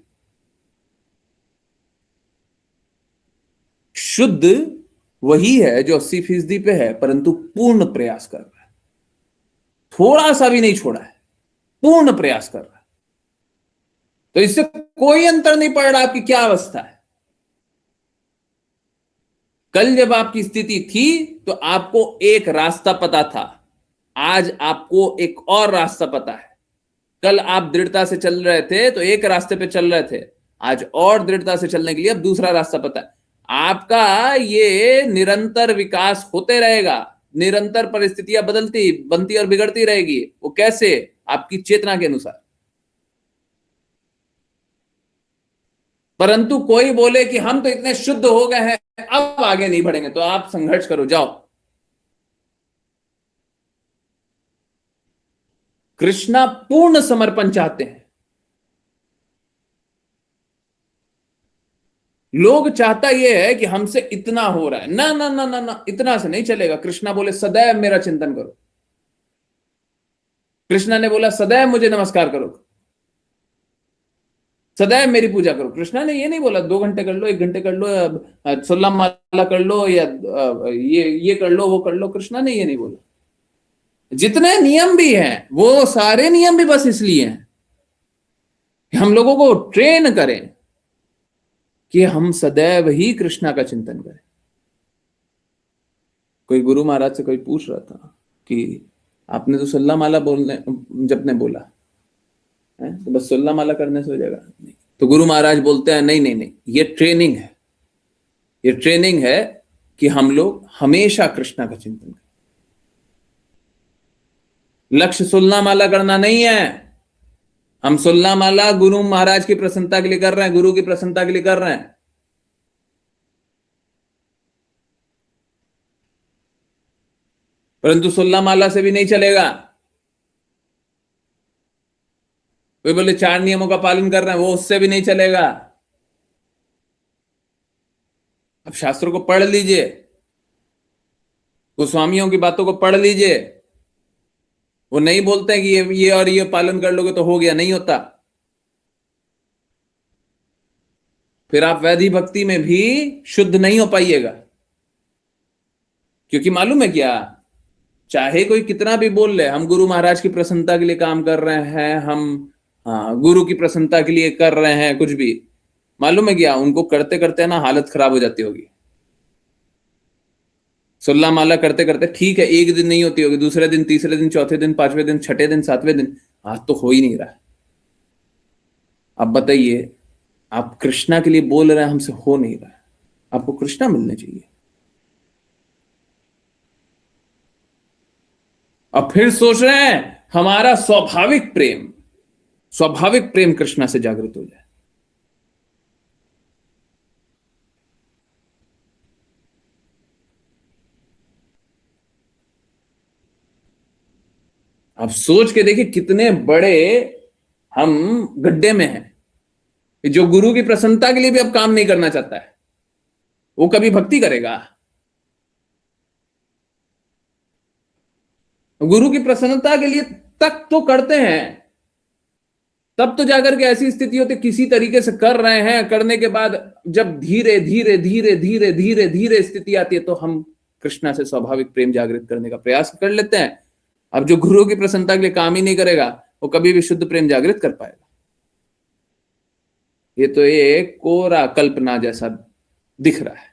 शुद्ध वही है जो 80% पे है, परंतु पूर्ण प्रयास कर रहा है, थोड़ा सा भी नहीं छोड़ा है, पूर्ण प्रयास कर रहा है। तो इससे कोई अंतर नहीं पड़ रहा आपकी क्या अवस्था है। कल जब आपकी स्थिति थी तो आपको एक रास्ता पता था, आज आपको एक और रास्ता पता है। कल आप दृढ़ता से चल रहे थे तो एक रास्ते पे चल रहे थे, आज और दृढ़ता से चलने के लिए अब दूसरा रास्ता पता है। आपका ये निरंतर विकास होते रहेगा, निरंतर परिस्थितियां बदलती, बनती और बिगड़ती रहेगी। वो कैसे? आपकी चेतना के अनुसार। परंतु कोई बोले कि हम तो इतने शुद्ध हो गए हैं, अब आगे नहीं बढ़ेंगे, तो आप संघर्ष करो, जाओ। कृष्णा पूर्ण समर्पण चाहते हैं। लोग चाहता यह है कि हमसे इतना हो रहा है, ना ना ना ना ना, इतना से नहीं चलेगा। कृष्णा बोले सदैव मेरा चिंतन करो। कृष्णा ने बोला सदैव मुझे नमस्कार करो, सदैव मेरी पूजा करो। कृष्णा ने ये नहीं बोला 2 घंटे कर लो, 1 घंटे कर लो, 16 माला कर लो, या ये कर लो, वो कर लो। कृष्णा ने ये नहीं बोला। जितने नियम भी हैं वो सारे नियम भी बस इसलिए हैं कि हम लोगों को ट्रेन करें कि हम सदैव ही कृष्णा का चिंतन करें। कोई गुरु महाराज से कोई पूछ रहा था कि आपने तो 16 माला बोलने जपने बोला, है? तो बस 16 माला करने से हो जाएगा? नहीं। तो गुरु महाराज बोलते हैं नहीं नहीं नहीं, ये ट्रेनिंग है, ये ट्रेनिंग है कि हम लोग हमेशा कृष्णा का चिंतन करें। लक्ष्य 16 माला करना नहीं है। हम 16 माला गुरु महाराज की प्रसन्नता के लिए कर रहे हैं, गुरु की प्रसन्नता के लिए कर रहे हैं। परंतु 16 माला से भी नहीं चलेगा। वे बोले 4 नियमों का पालन कर रहे हैं, वो उससे भी नहीं चलेगा। अब शास्त्रों को पढ़ लीजिए, गोस्वामियों की बातों को पढ़ लीजिए। वो नहीं बोलते हैं कि ये और ये पालन कर लोगे तो हो गया, नहीं होता। फिर आप वैधि भक्ति में भी शुद्ध नहीं हो पाइएगा। क्योंकि मालूम है क्या, चाहे कोई कितना भी बोल ले, हम गुरु महाराज की प्रसन्नता के लिए काम कर रहे हैं, हम गुरु की प्रसन्नता के लिए कर रहे हैं कुछ भी, मालूम है क्या, उनको करते करते ना हालत खराब हो जाती होगी। 16 माला करते करते ठीक है, एक दिन नहीं होती होगी, दूसरे दिन, तीसरे दिन, चौथे दिन, पांचवें दिन, छठे दिन, सातवें दिन, आज तो हो ही नहीं रहा। अब बताइए, आप कृष्णा के लिए बोल रहे हैं, हमसे हो नहीं रहा है। आपको कृष्णा मिलने चाहिए। अब फिर सोच रहे हैं हमारा स्वाभाविक प्रेम कृष्णा से जागृत हो जाए। आप सोच के देखिए कितने बड़े हम गड्ढे में हैं। जो गुरु की प्रसन्नता के लिए भी अब काम नहीं करना चाहता है, वो कभी भक्ति करेगा? गुरु की प्रसन्नता के लिए तक तो करते हैं, तब तो जाकर के ऐसी स्थिति होती, किसी तरीके से कर रहे हैं, करने के बाद जब धीरे धीरे धीरे धीरे धीरे धीरे स्थिति आती है, तो हम कृष्णा से स्वाभाविक प्रेम जागृत करने का प्रयास कर लेते हैं। अब जो गुरु की प्रसन्नता के लिए काम ही नहीं करेगा, वो कभी भी शुद्ध प्रेम जागृत कर पाएगा? ये तो एक कोरा कल्पना जैसा दिख रहा है,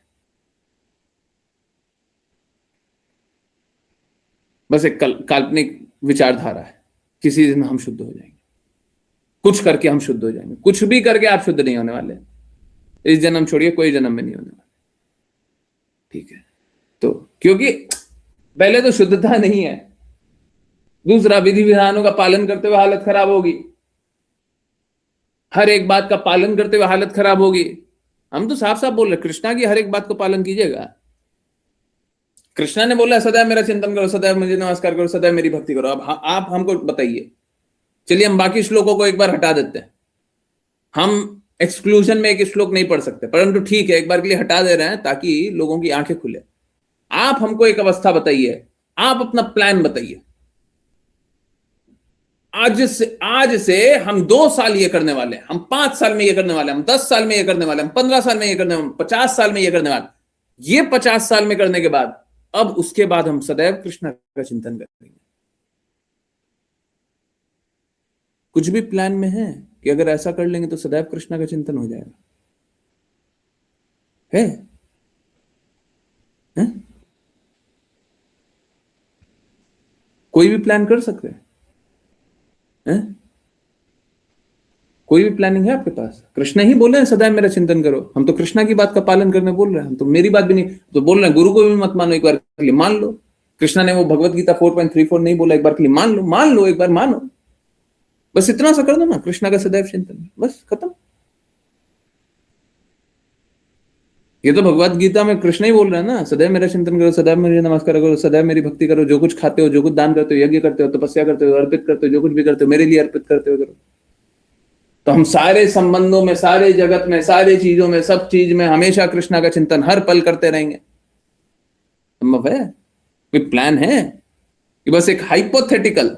बस एक काल्पनिक विचारधारा है। किसी दिन हम शुद्ध हो जाएंगे, कुछ करके हम शुद्ध हो जाएंगे। कुछ भी करके आप शुद्ध नहीं होने वाले, इस जन्म छोड़िए, कोई जन्म में नहीं होने वाले। ठीक है, तो क्योंकि पहले तो शुद्धता नहीं है, दूसरा विधि विधानों का पालन करते हुए हालत खराब होगी, हर एक बात का पालन करते हुए हालत खराब होगी। हम तो साफ साफ बोल रहे, कृष्णा की हर एक बात को पालन कीजिएगा। कृष्णा ने बोला सदैव मेरा चिंतन करो, सदैव मुझे नमस्कार करो, सदैव मेरी भक्ति करो। अब आप हमको बताइए, चलिए हम बाकी श्लोकों को एक बार हटा देते हैं। हम एक्सक्लूजन में एक श्लोक नहीं पढ़ सकते, परंतु ठीक है, एक बार के लिए हटा दे रहे हैं ताकि लोगों की आंखें खुले। आप हमको एक अवस्था बताइए, आप अपना प्लान बताइए। आज से हम 2 साल ये करने वाले हैं, हम 5 साल में ये करने वाले हैं, हम 10 साल में ये करने वाले हैं, हम 15 साल में ये करने वाले हैं, 50 साल में ये करने वाले। ये 50 साल में करने के बाद, अब उसके बाद हम सदैव कृष्ण का चिंतन करेंगे। कुछ भी प्लान में है कि अगर ऐसा कर लेंगे तो सदैव कृष्ण का चिंतन हो जाएगा? है? कोई भी प्लान कर सकते हैं? कोई भी प्लानिंग है आपके पास? कृष्ण ही बोले हैं सदैव मेरा चिंतन करो। हम तो कृष्णा की बात का पालन करने बोल रहे हैं, हम तो मेरी बात भी नहीं तो बोल रहे हैं। गुरु को भी मत मानो, एक बार के लिए मान लो। कृष्णा ने वो भगवत गीता 4.34 नहीं बोला, एक बार के लिए मान लो, एक बार मानो। बस इतना सा कर दो ना, कृष्णा का सदैव चिंतन, बस खत्म। ये तो भगवत गीता में कृष्ण ही बोल रहे हैं ना, सदैव मेरा चिंतन करो, सदैव मुझे नमस्कार करो, सदैव मेरी भक्ति करो। जो कुछ खाते हो, जो कुछ दान करते हो, यज्ञ करते हो, तपस्या करते हो, अर्पित करते हो, जो कुछ भी करते हो, मेरे लिए अर्पित करते हो करो। तो हम सारे संबंधों में, सारे जगत में, सारे चीजों में, सब चीज में हमेशा कृष्णा का चिंतन हर पल करते रहेंगे? संभव है? कोई प्लान है? कि बस एक हाइपोथेटिकल,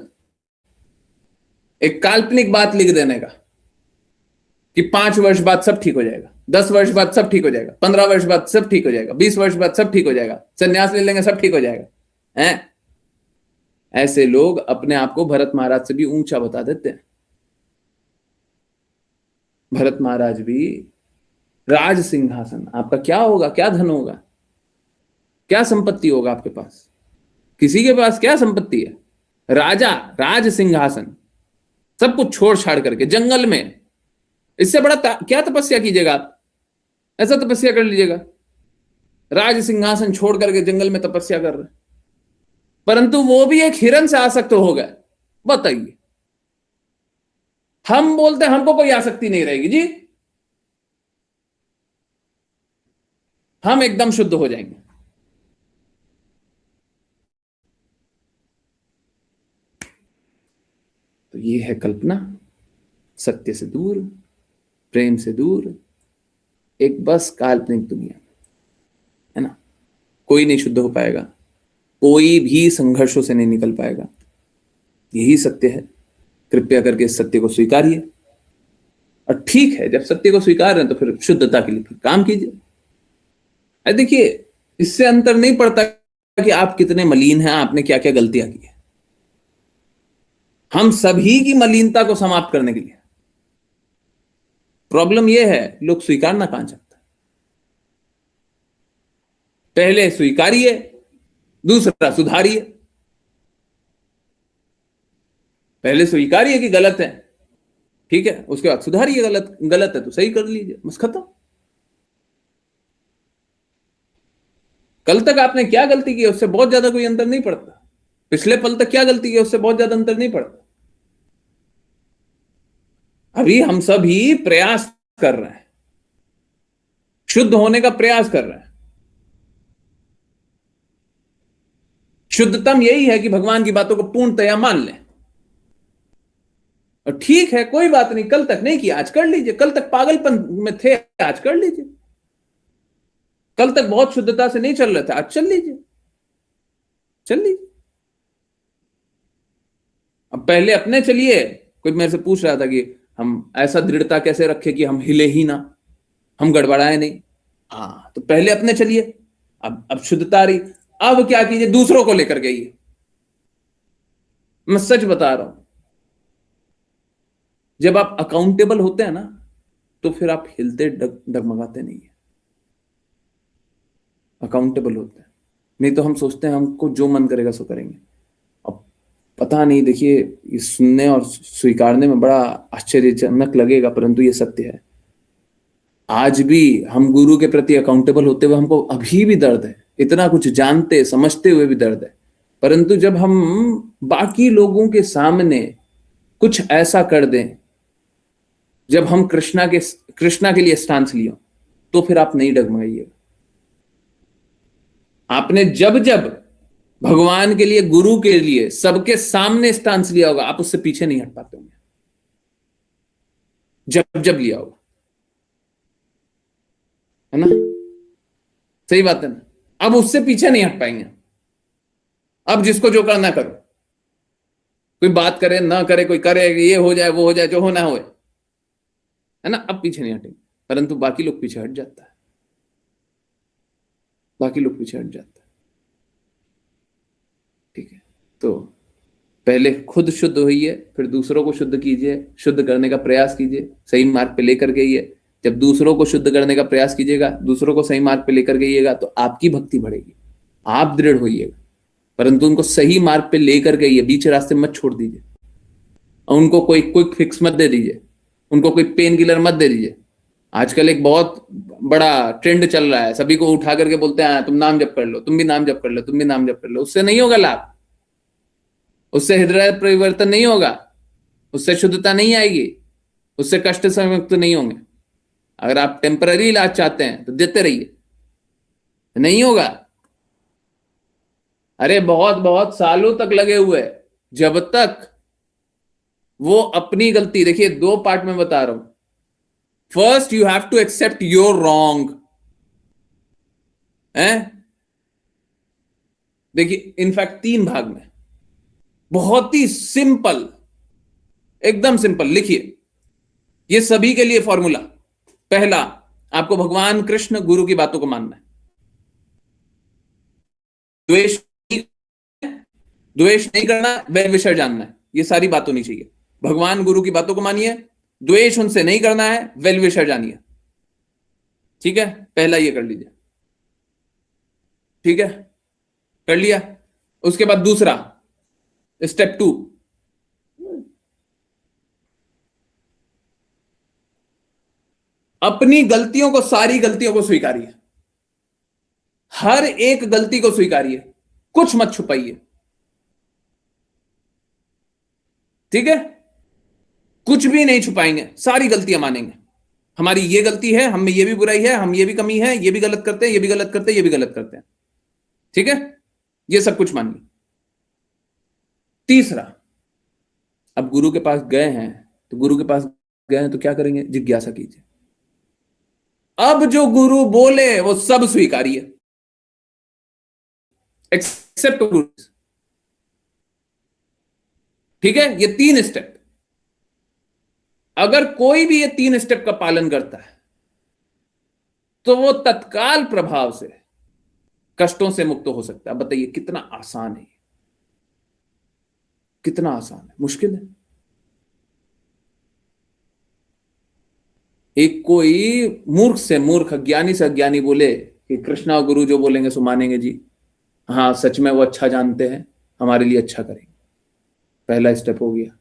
एक काल्पनिक बात लिख देने का कि 5 वर्ष बाद सब ठीक हो जाएगा, 10 वर्ष बाद सब ठीक हो जाएगा, 15 वर्ष बाद सब ठीक हो जाएगा, 20 वर्ष बाद सब ठीक हो जाएगा, संन्यास ले लेंगे सब ठीक हो जाएगा? हैं? ऐसे लोग अपने आप को भरत महाराज से भी ऊंचा बता देते हैं। भरत महाराज भी राज सिंहासन, आपका क्या होगा, क्या धन होगा, क्या संपत्ति होगा आपके पास? किसी के पास क्या संपत्ति है? राजा, राज सिंहासन। सब कुछ छोड़ छाड़ करके जंगल में, इससे बड़ा क्या तपस्या कीजिएगा आप? ऐसा तपस्या कर लीजिएगा, राज सिंहासन छोड़ करके जंगल में तपस्या कर रहे, परंतु वो भी एक हिरन से आसक्त हो गए। बताइए, हम बोलते हैं हमको कोई आसक्ति नहीं रहेगी जी, हम एकदम शुद्ध हो जाएंगे। तो ये है कल्पना, सत्य से दूर, प्रेम से दूर, एक बस काल्पनिक दुनिया, है ना। कोई नहीं शुद्ध हो पाएगा, कोई भी संघर्षों से नहीं निकल पाएगा। यही सत्य है। कृपया करके इस सत्य को स्वीकारिए, और ठीक है, जब सत्य को स्वीकार रहे हैं तो फिर शुद्धता के लिए फिर काम कीजिए। अरे देखिए, इससे अंतर नहीं पड़ता कि आप कितने मलिन हैं, आपने क्या क्या गलतियां की है। हम सभी की मलिनता को समाप्त करने के लिए, प्रॉब्लम यह है लोग स्वीकारना कहां चाहते। पहले स्वीकारिए, दूसरा सुधारिए। पहले स्वीकारिए कि गलत है, ठीक है, उसके बाद सुधारिए, गलत गलत है तो सही कर लीजिए, बस खत्म। कल तक आपने क्या गलती की उससे बहुत ज्यादा कोई अंतर नहीं पड़ता। पिछले पल तक क्या गलती की उससे बहुत ज्यादा अंतर नहीं पड़ता। अभी हम सभी प्रयास कर रहे हैं, शुद्ध होने का प्रयास कर रहे हैं। शुद्धतम यही है कि भगवान की बातों को पूर्णतया मान लें। और ठीक है, कोई बात नहीं, कल तक नहीं किया, आज कर लीजिए। कल तक पागलपन में थे, आज कर लीजिए। कल तक बहुत शुद्धता से नहीं चल रहे थे, आज चल लीजिए, चल लीजिए। अब पहले अपने चलिए। कोई मेरे से पूछ रहा था कि हम ऐसा दृढ़ता कैसे रखें कि हम हिले ही ना, हम गड़बड़ाए नहीं। हाँ, तो पहले अपने चलिए। अब शुद्धता आ रही, अब क्या कीजिए, दूसरों को लेकर गई। मैं सच बता रहा हूं, जब आप अकाउंटेबल होते हैं ना, तो फिर आप हिलते डगमगाते नहीं है। अकाउंटेबल होते हैं, नहीं तो हम सोचते हैं हमको जो मन करेगा सो करेंगे। अब पता नहीं, देखिए, ये सुनने और स्वीकारने में बड़ा आश्चर्यजनक लगेगा, परंतु ये सत्य है। आज भी हम गुरु के प्रति अकाउंटेबल होते हुए हमको अभी भी दर्द है, इतना कुछ जानते समझते हुए भी दर्द है। परंतु जब हम बाकी लोगों के सामने कुछ ऐसा कर दें, जब हम कृष्णा के लिए स्टांस लियो, तो फिर आप नहीं डगमगाइएगा। आपने जब जब भगवान के लिए, गुरु के लिए, सबके सामने स्टांस लिया होगा, आप उससे पीछे नहीं हट पाते होंगे। जब जब लिया होगा, है ना, सही बात है ना। अब उससे पीछे नहीं हट पाएंगे। अब जिसको जो करना करो, कोई बात करे ना करे, कोई करे, ये हो जाए वो हो जाए, जो होना हो, है ना। अब पीछे नहीं हटेंगे, परंतु बाकी लोग पीछे हट जाता है, बाकी लोग पीछे हट जाता है। ठीक है, तो पहले खुद शुद्ध होइए, फिर दूसरों को शुद्ध कीजिए, शुद्ध करने का प्रयास कीजिए, सही मार्ग पे लेकर गइए। जब दूसरों को शुद्ध करने का प्रयास कीजिएगा, दूसरों को सही मार्ग पे लेकर गइएगा, तो आपकी भक्ति बढ़ेगी, आप दृढ़ होइएगा। परंतु उनको सही मार्ग पे लेकर गइए, बीच रास्ते मत छोड़ दीजिए। और उनको कोई क्विक फिक्स मत दे दीजिए, उनको कोई पेन किलर मत दे दीजिए। आजकल एक बहुत बड़ा ट्रेंड चल रहा है, सभी को उठा करके बोलते हैं तुम नाम जप कर लो, तुम भी नाम जप कर लो, तुम भी नाम जप कर लो। उससे नहीं होगा लाभ, उससे हृदय परिवर्तन नहीं होगा, उससे शुद्धता नहीं आएगी, उससे कष्ट से मुक्त नहीं होंगे। अगर आप टेम्पररी इलाज चाहते हैं तो देते रहिए, नहीं होगा। अरे बहुत बहुत सालों तक लगे हुए, जब तक वो अपनी गलती, देखिए 2 पार्ट में बता रहा हूं। First you have to accept your wrong, है, देखिए इनफैक्ट 3 भाग में, बहुत ही सिंपल, एकदम सिंपल। लिखिए, ये सभी के लिए फॉर्मूला। पहला, आपको भगवान कृष्ण गुरु की बातों को मानना है। द्वेष द्वेष नहीं करना, वह विषय जानना है, ये सारी बात होनी चाहिए। भगवान गुरु की बातों को मानिए, द्वेष उनसे नहीं करना है, वेल विषय जानिए। ठीक है, पहला ये कर लीजिए, ठीक है, कर लिया। उसके बाद दूसरा, स्टेप 2, अपनी गलतियों को, सारी गलतियों को स्वीकारिए, हर एक गलती को स्वीकारिए, कुछ मत छुपाइए, ठीक है? कुछ भी नहीं छुपाएंगे, सारी गलतियां मानेंगे। हमारी ये गलती है, हम में ये भी बुराई है, हम ये भी कमी है, ये भी गलत करते हैं, ये भी गलत करते हैं, ये भी गलत करते हैं, ठीक है? ये सब कुछ मानिए। तीसरा, अब गुरु के पास गए हैं, तो गुरु के पास गए हैं तो क्या करेंगे? जिज्ञासा कीजिए। अब जो गुरु बोले वो सब स्वीकारिए, एक्सेप्ट गुरु, ठीक है? ये 3 स्टेप, अगर कोई भी ये 3 स्टेप का पालन करता है तो वो तत्काल प्रभाव से कष्टों से मुक्त हो सकता है। बताइए कितना आसान है, कितना आसान है? मुश्किल है? एक कोई मूर्ख से मूर्ख, अज्ञानी से अज्ञानी बोले कि कृष्णा और गुरु जो बोलेंगे सो मानेंगे जी, हाँ सच में वो अच्छा जानते हैं, हमारे लिए अच्छा करेंगे, पहला स्टेप हो गया।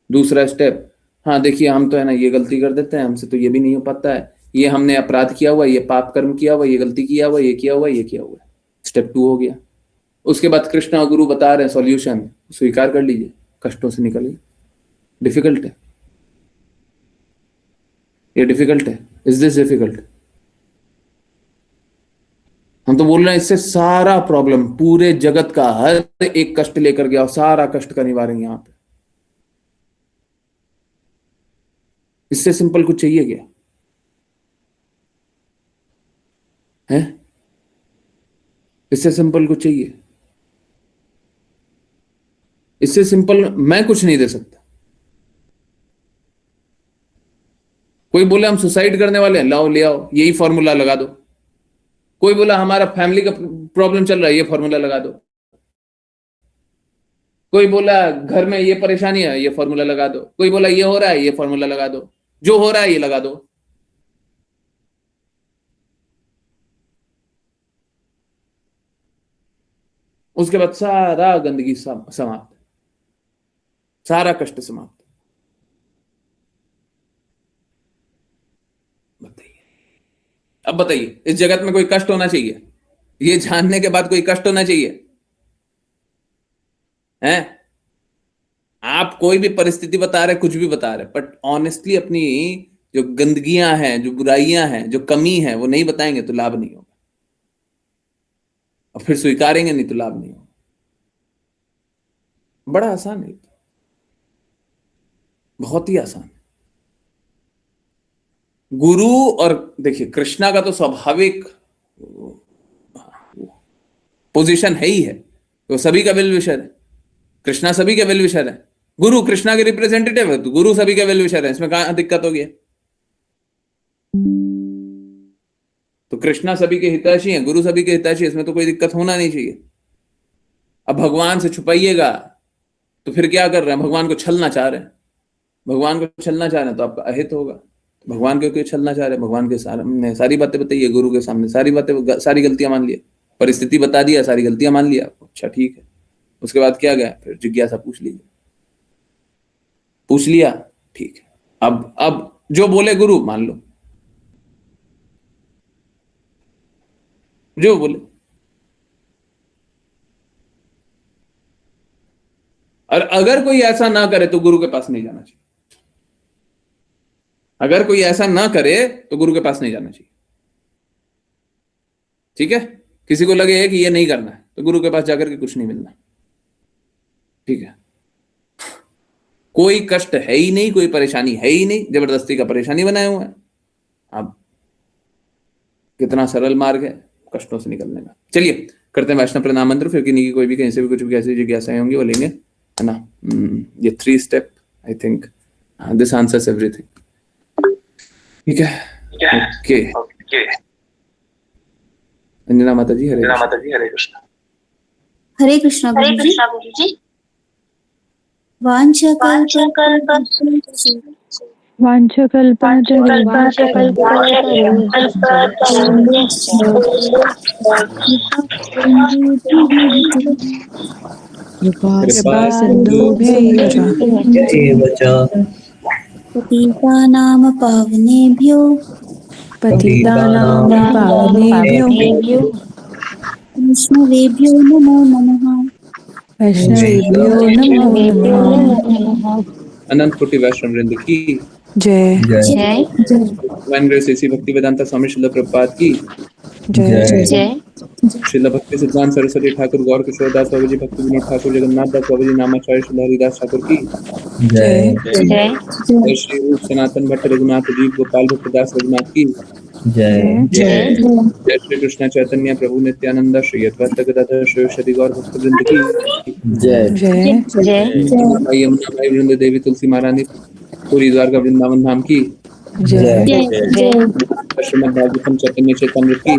दूसरा स्टेप, हाँ देखिए हम तो है ना ये गलती कर देते हैं, हमसे तो ये भी नहीं हो पाता है, ये हमने अपराध किया हुआ, ये पाप कर्म किया हुआ, ये गलती किया हुआ, ये किया हुआ, ये किया हुआ। स्टेप 2 हो गया। उसके बाद कृष्णा और गुरु बता रहे हैं सॉल्यूशन, स्वीकार कर लीजिए, कष्टों से निकलिए। डिफिकल्ट है ये, डिफिकल्ट है? Is this difficult? हम तो बोल रहे हैं इससे सारा प्रॉब्लम, पूरे जगत का हर एक कष्ट लेकर गया और सारा कष्ट का निवारण यहां पे। इससे सिंपल कुछ चाहिए क्या है? इससे सिंपल कुछ चाहिए? इससे सिंपल मैं कुछ नहीं दे सकता। कोई बोले हम सुसाइड करने वाले हैं, लाओ ले आओ, यही फॉर्मूला लगा दो। कोई बोला हमारा फैमिली का प्रॉब्लम चल रहा है, ये फॉर्मूला लगा दो। कोई बोला घर में ये परेशानी है, ये फॉर्मूला लगा दो। कोई बोला ये हो रहा है, ये फॉर्मूला लगा दो। जो हो रहा है ये लगा दो। उसके बाद सारा गंदगी समाप्त, सारा कष्ट समाप्त। बताइए, अब बताइए इस जगत में कोई कष्ट होना चाहिए? ये जानने के बाद कोई कष्ट होना चाहिए? हैं? आप कोई भी परिस्थिति बता रहे, कुछ भी बता रहे, बट ऑनेस्टली अपनी जो गंदगियां हैं, जो बुराइयां हैं, जो कमी है, वो नहीं बताएंगे तो लाभ नहीं होगा, और फिर स्वीकारेंगे नहीं तो लाभ नहीं होगा। बड़ा आसान है, बहुत ही आसान है। गुरु और देखिए कृष्णा का तो स्वाभाविक पोजीशन है ही है, तो सभी का वेल विशर है। कृष्णा सभी के वेल विशर है। गुरु कृष्णा के रिप्रेजेंटेटिव है तो गुरु सभी के वेल विशर है, इसमें कहां दिक्कत हो गया? तो कृष्णा सभी के हितैषी हैं, गुरु सभी के हितैषी, इसमें तो कोई दिक्कत होना नहीं चाहिए। अब भगवान से छुपाइएगा तो फिर क्या कर रहे हैं? भगवान को छलना चाह रहे हैं। भगवान को छलना चाह रहे हैं तो आपका अहित होगा। भगवान को क्यों छलना चाह रहे हैं? भगवान के सामने सारी बातें बताइए, गुरु के सामने सारी बातें, सारी गलतियां मान लिया, परिस्थिति बता दिया, सारी गलतियां मान लिया, अच्छा ठीक है। उसके बाद क्या गया? फिर जिज्ञासा पूछ लीजिए, पूछ लिया, ठीक है। अब जो बोले गुरु मान लो, जो बोले। और अगर कोई ऐसा ना करे तो गुरु के पास नहीं जाना चाहिए। अगर कोई ऐसा ना करे तो गुरु के पास नहीं जाना चाहिए, ठीक है? किसी को लगे कि ये नहीं करना है तो गुरु के पास जाकर के कुछ नहीं मिलना, ठीक है? कोई कष्ट है ही नहीं, कोई परेशानी है ही नहीं, जबरदस्ती का परेशानी बनाए हुए हैं। अब कितना सरल मार्ग है कष्टों से निकलने का। चलिए करते हैं वैष्णव प्रणाम मंत्र, फिर किन्हीं की कोई भी कहीं से भी कुछ भी कैसी जिज्ञासाएं होंगी वो लेंगे, है ना? ये 3 step I think this answers everything, ठीक है? ओके, अंजना माता जी हरे कृष्ण। हरे कृष्णा गुरु जी। पतितानां पावनेभ्यो पतितानां पावनेभ्यो वैष्णवेभ्यो नमो नमः। वैष्णवेभ्यो नमो नमः। अनंत कोटि वैष्णव वृंद की जय जय जय डिवाइन ग्रेस एसी भक्ति वेदांता स्वामी श्रील प्रभुपाद की जय जय श्रील भक्ति सिद्धांत सरस्वती ठाकुर गौर किशोर दास बाबा जी भक्ति विनोद ठाकुर जगन्नाथ दास बाबा जी नामाचार्य श्री हरिदास ठाकुर की जय जय जय श्री रूप सनातन भट्ट रघुनाथ जीव गोपाल भट्ट दास रघुनाथ की जय जय जय श्री कृष्ण चैतन्य प्रभु नित्यानंद श्री अद्वैत गदाधर श्री श्री गौर भक्त वृंद की जय जय जय भाई यमुना भाई वृंद देवी तुलसी महारानी पूरी द्वारका वृंदावन धाम की जय जय श्रीमद् भागवतम चैतन्य चैतन्य की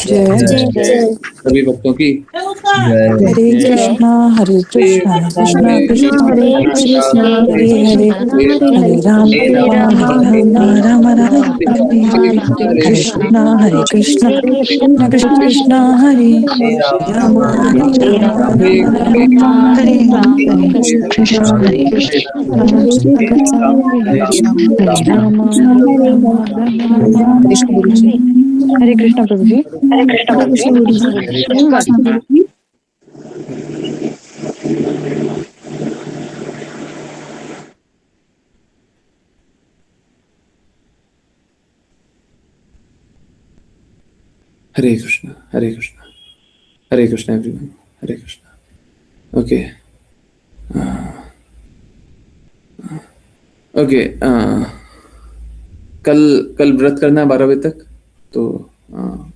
जय जय सभी भक्तों की जय हरे कृष्णा कृष्णा कृष्णा हरे हरे कृष्ण हरे हरे हरे राम हरे राम हरे कृष्णा हरे कृष्णा कृष्ण कृष्णा हरे राम हरे राम हरे हरे कृष्णा हरे कृष्णा हरे राम हरे कृष्ण गुरु जी। हरे कृष्णा प्रभु जी। हरे कृष्णा हरे कृष्णा हरे कृष्णा एवरीवन हरे कृष्णा ओके ओके कल कल व्रत करना है 12 बजे तक तो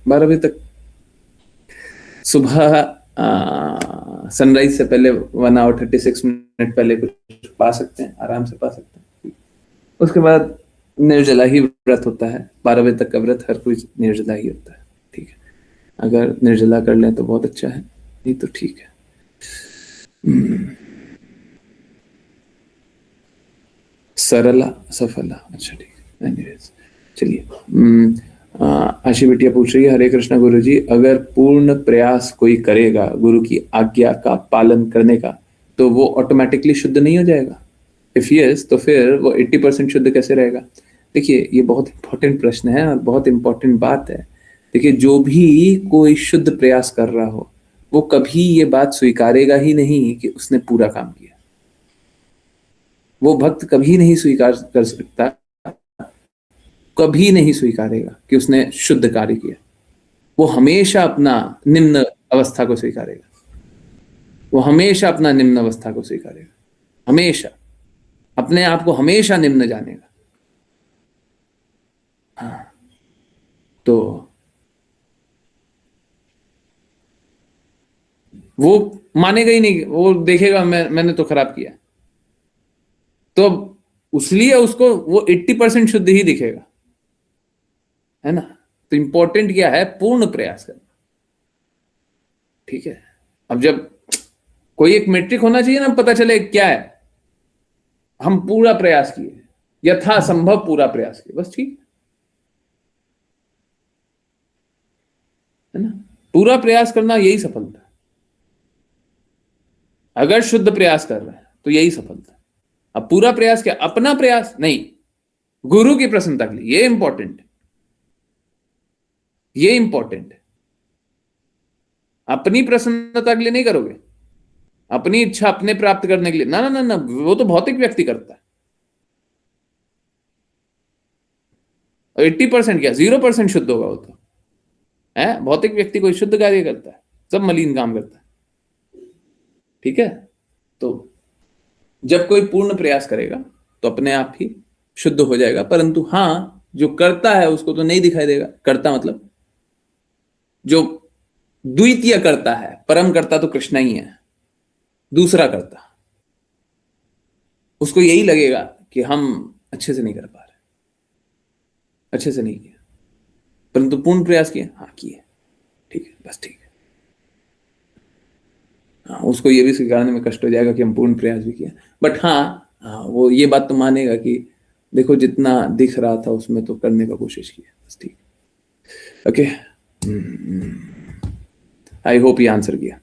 12 बजे तक सुबह सनराइज से पहले 1 आवर 36 मिनट पहले कुछ पा सकते हैं, आराम से पा सकते हैं। उसके बाद निर्जला ही व्रत होता है, 12 बजे तक का व्रत हर कोई निर्जला ही होता है। ठीक है, अगर निर्जला कर लें तो बहुत अच्छा है, नहीं तो ठीक है। सरला सफला, अच्छा ठीक है। एनीवेज चलिए, आशी बिटिया पूछ रही है, हरे कृष्णा गुरु जी, अगर पूर्ण प्रयास कोई करेगा गुरु की आज्ञा का पालन करने का तो वो ऑटोमेटिकली शुद्ध नहीं हो जाएगा? इफ यस, तो फिर वो 80% शुद्ध कैसे रहेगा? देखिए, ये बहुत इंपॉर्टेंट प्रश्न है और बहुत इंपॉर्टेंट बात है। देखिए, जो भी कोई शुद्ध प्रयास कर रहा हो वो कभी ये बात स्वीकारेगा ही नहीं कि उसने पूरा काम किया। वो भक्त कभी नहीं स्वीकार कर सकता, कभी नहीं स्वीकारेगा कि उसने शुद्ध कार्य किया। वो हमेशा अपना निम्न अवस्था को स्वीकारेगा, वो हमेशा अपना निम्न अवस्था को स्वीकारेगा, हमेशा अपने आप को हमेशा निम्न जानेगा। हाँ, तो वो मानेगा ही नहीं, वो देखेगा मैंने तो खराब किया, तो इसलिए उसको वो 80% शुद्ध ही दिखेगा, है ना। तो इंपॉर्टेंट क्या है? पूर्ण प्रयास करना। ठीक है, अब जब कोई एक मेट्रिक होना चाहिए ना, पता चले क्या है, हम पूरा प्रयास किए, यथासंभव पूरा प्रयास किए, बस ठीक है ना। पूरा प्रयास करना यही सफलता है। अगर शुद्ध प्रयास कर रहे हैं तो यही सफलता है। अब पूरा प्रयास क्या? अपना प्रयास नहीं, गुरु की प्रसन्नता के लिए। ये इंपॉर्टेंट है, ये इंपॉर्टेंट है। अपनी प्रसन्नता के लिए नहीं करोगे, अपनी इच्छा अपने प्राप्त करने के लिए, ना ना ना ना, वो तो भौतिक व्यक्ति करता है। 80% क्या, 0% शुद्ध होगा वो तो है। भौतिक व्यक्ति कोई शुद्ध कार्य करता है? सब मलिन काम करता है। ठीक है, तो जब कोई पूर्ण प्रयास करेगा तो अपने आप ही शुद्ध हो जाएगा। परंतु हाँ, जो करता है उसको तो नहीं दिखाई देगा। करता मतलब जो द्वितीय करता है, परम करता तो कृष्ण ही है, दूसरा करता, उसको यही लगेगा कि हम अच्छे से नहीं कर पा रहे, अच्छे से नहीं किया। परंतु पूर्ण प्रयास किए, हाँ किए, ठीक है, बस ठीक है। हाँ, उसको ये भी स्वीकारने में कष्ट हो जाएगा कि हम पूर्ण प्रयास भी किए, बट हाँ, वो ये बात तो मानेगा कि देखो जितना दिख रहा था उसमें तो करने का कोशिश किया, बस ठीक। ओके, आई होप ये आंसर किया।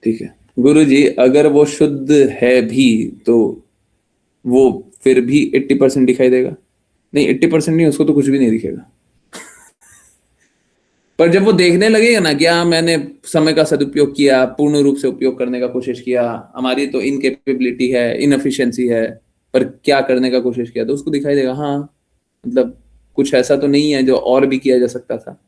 ठीक है गुरु जी, अगर वो शुद्ध है भी तो वो फिर भी 80% दिखाई देगा? नहीं 80% नहीं, उसको तो कुछ भी नहीं दिखेगा। पर जब वो देखने लगेगा ना कि हाँ मैंने समय का सदुपयोग किया, पूर्ण रूप से उपयोग करने का कोशिश किया, हमारी तो इनकेपेबिलिटी है, इनएफिशिएंसी है, पर क्या करने का कोशिश किया, तो उसको दिखाई देगा हाँ मतलब कुछ ऐसा तो नहीं है जो और भी किया जा सकता था।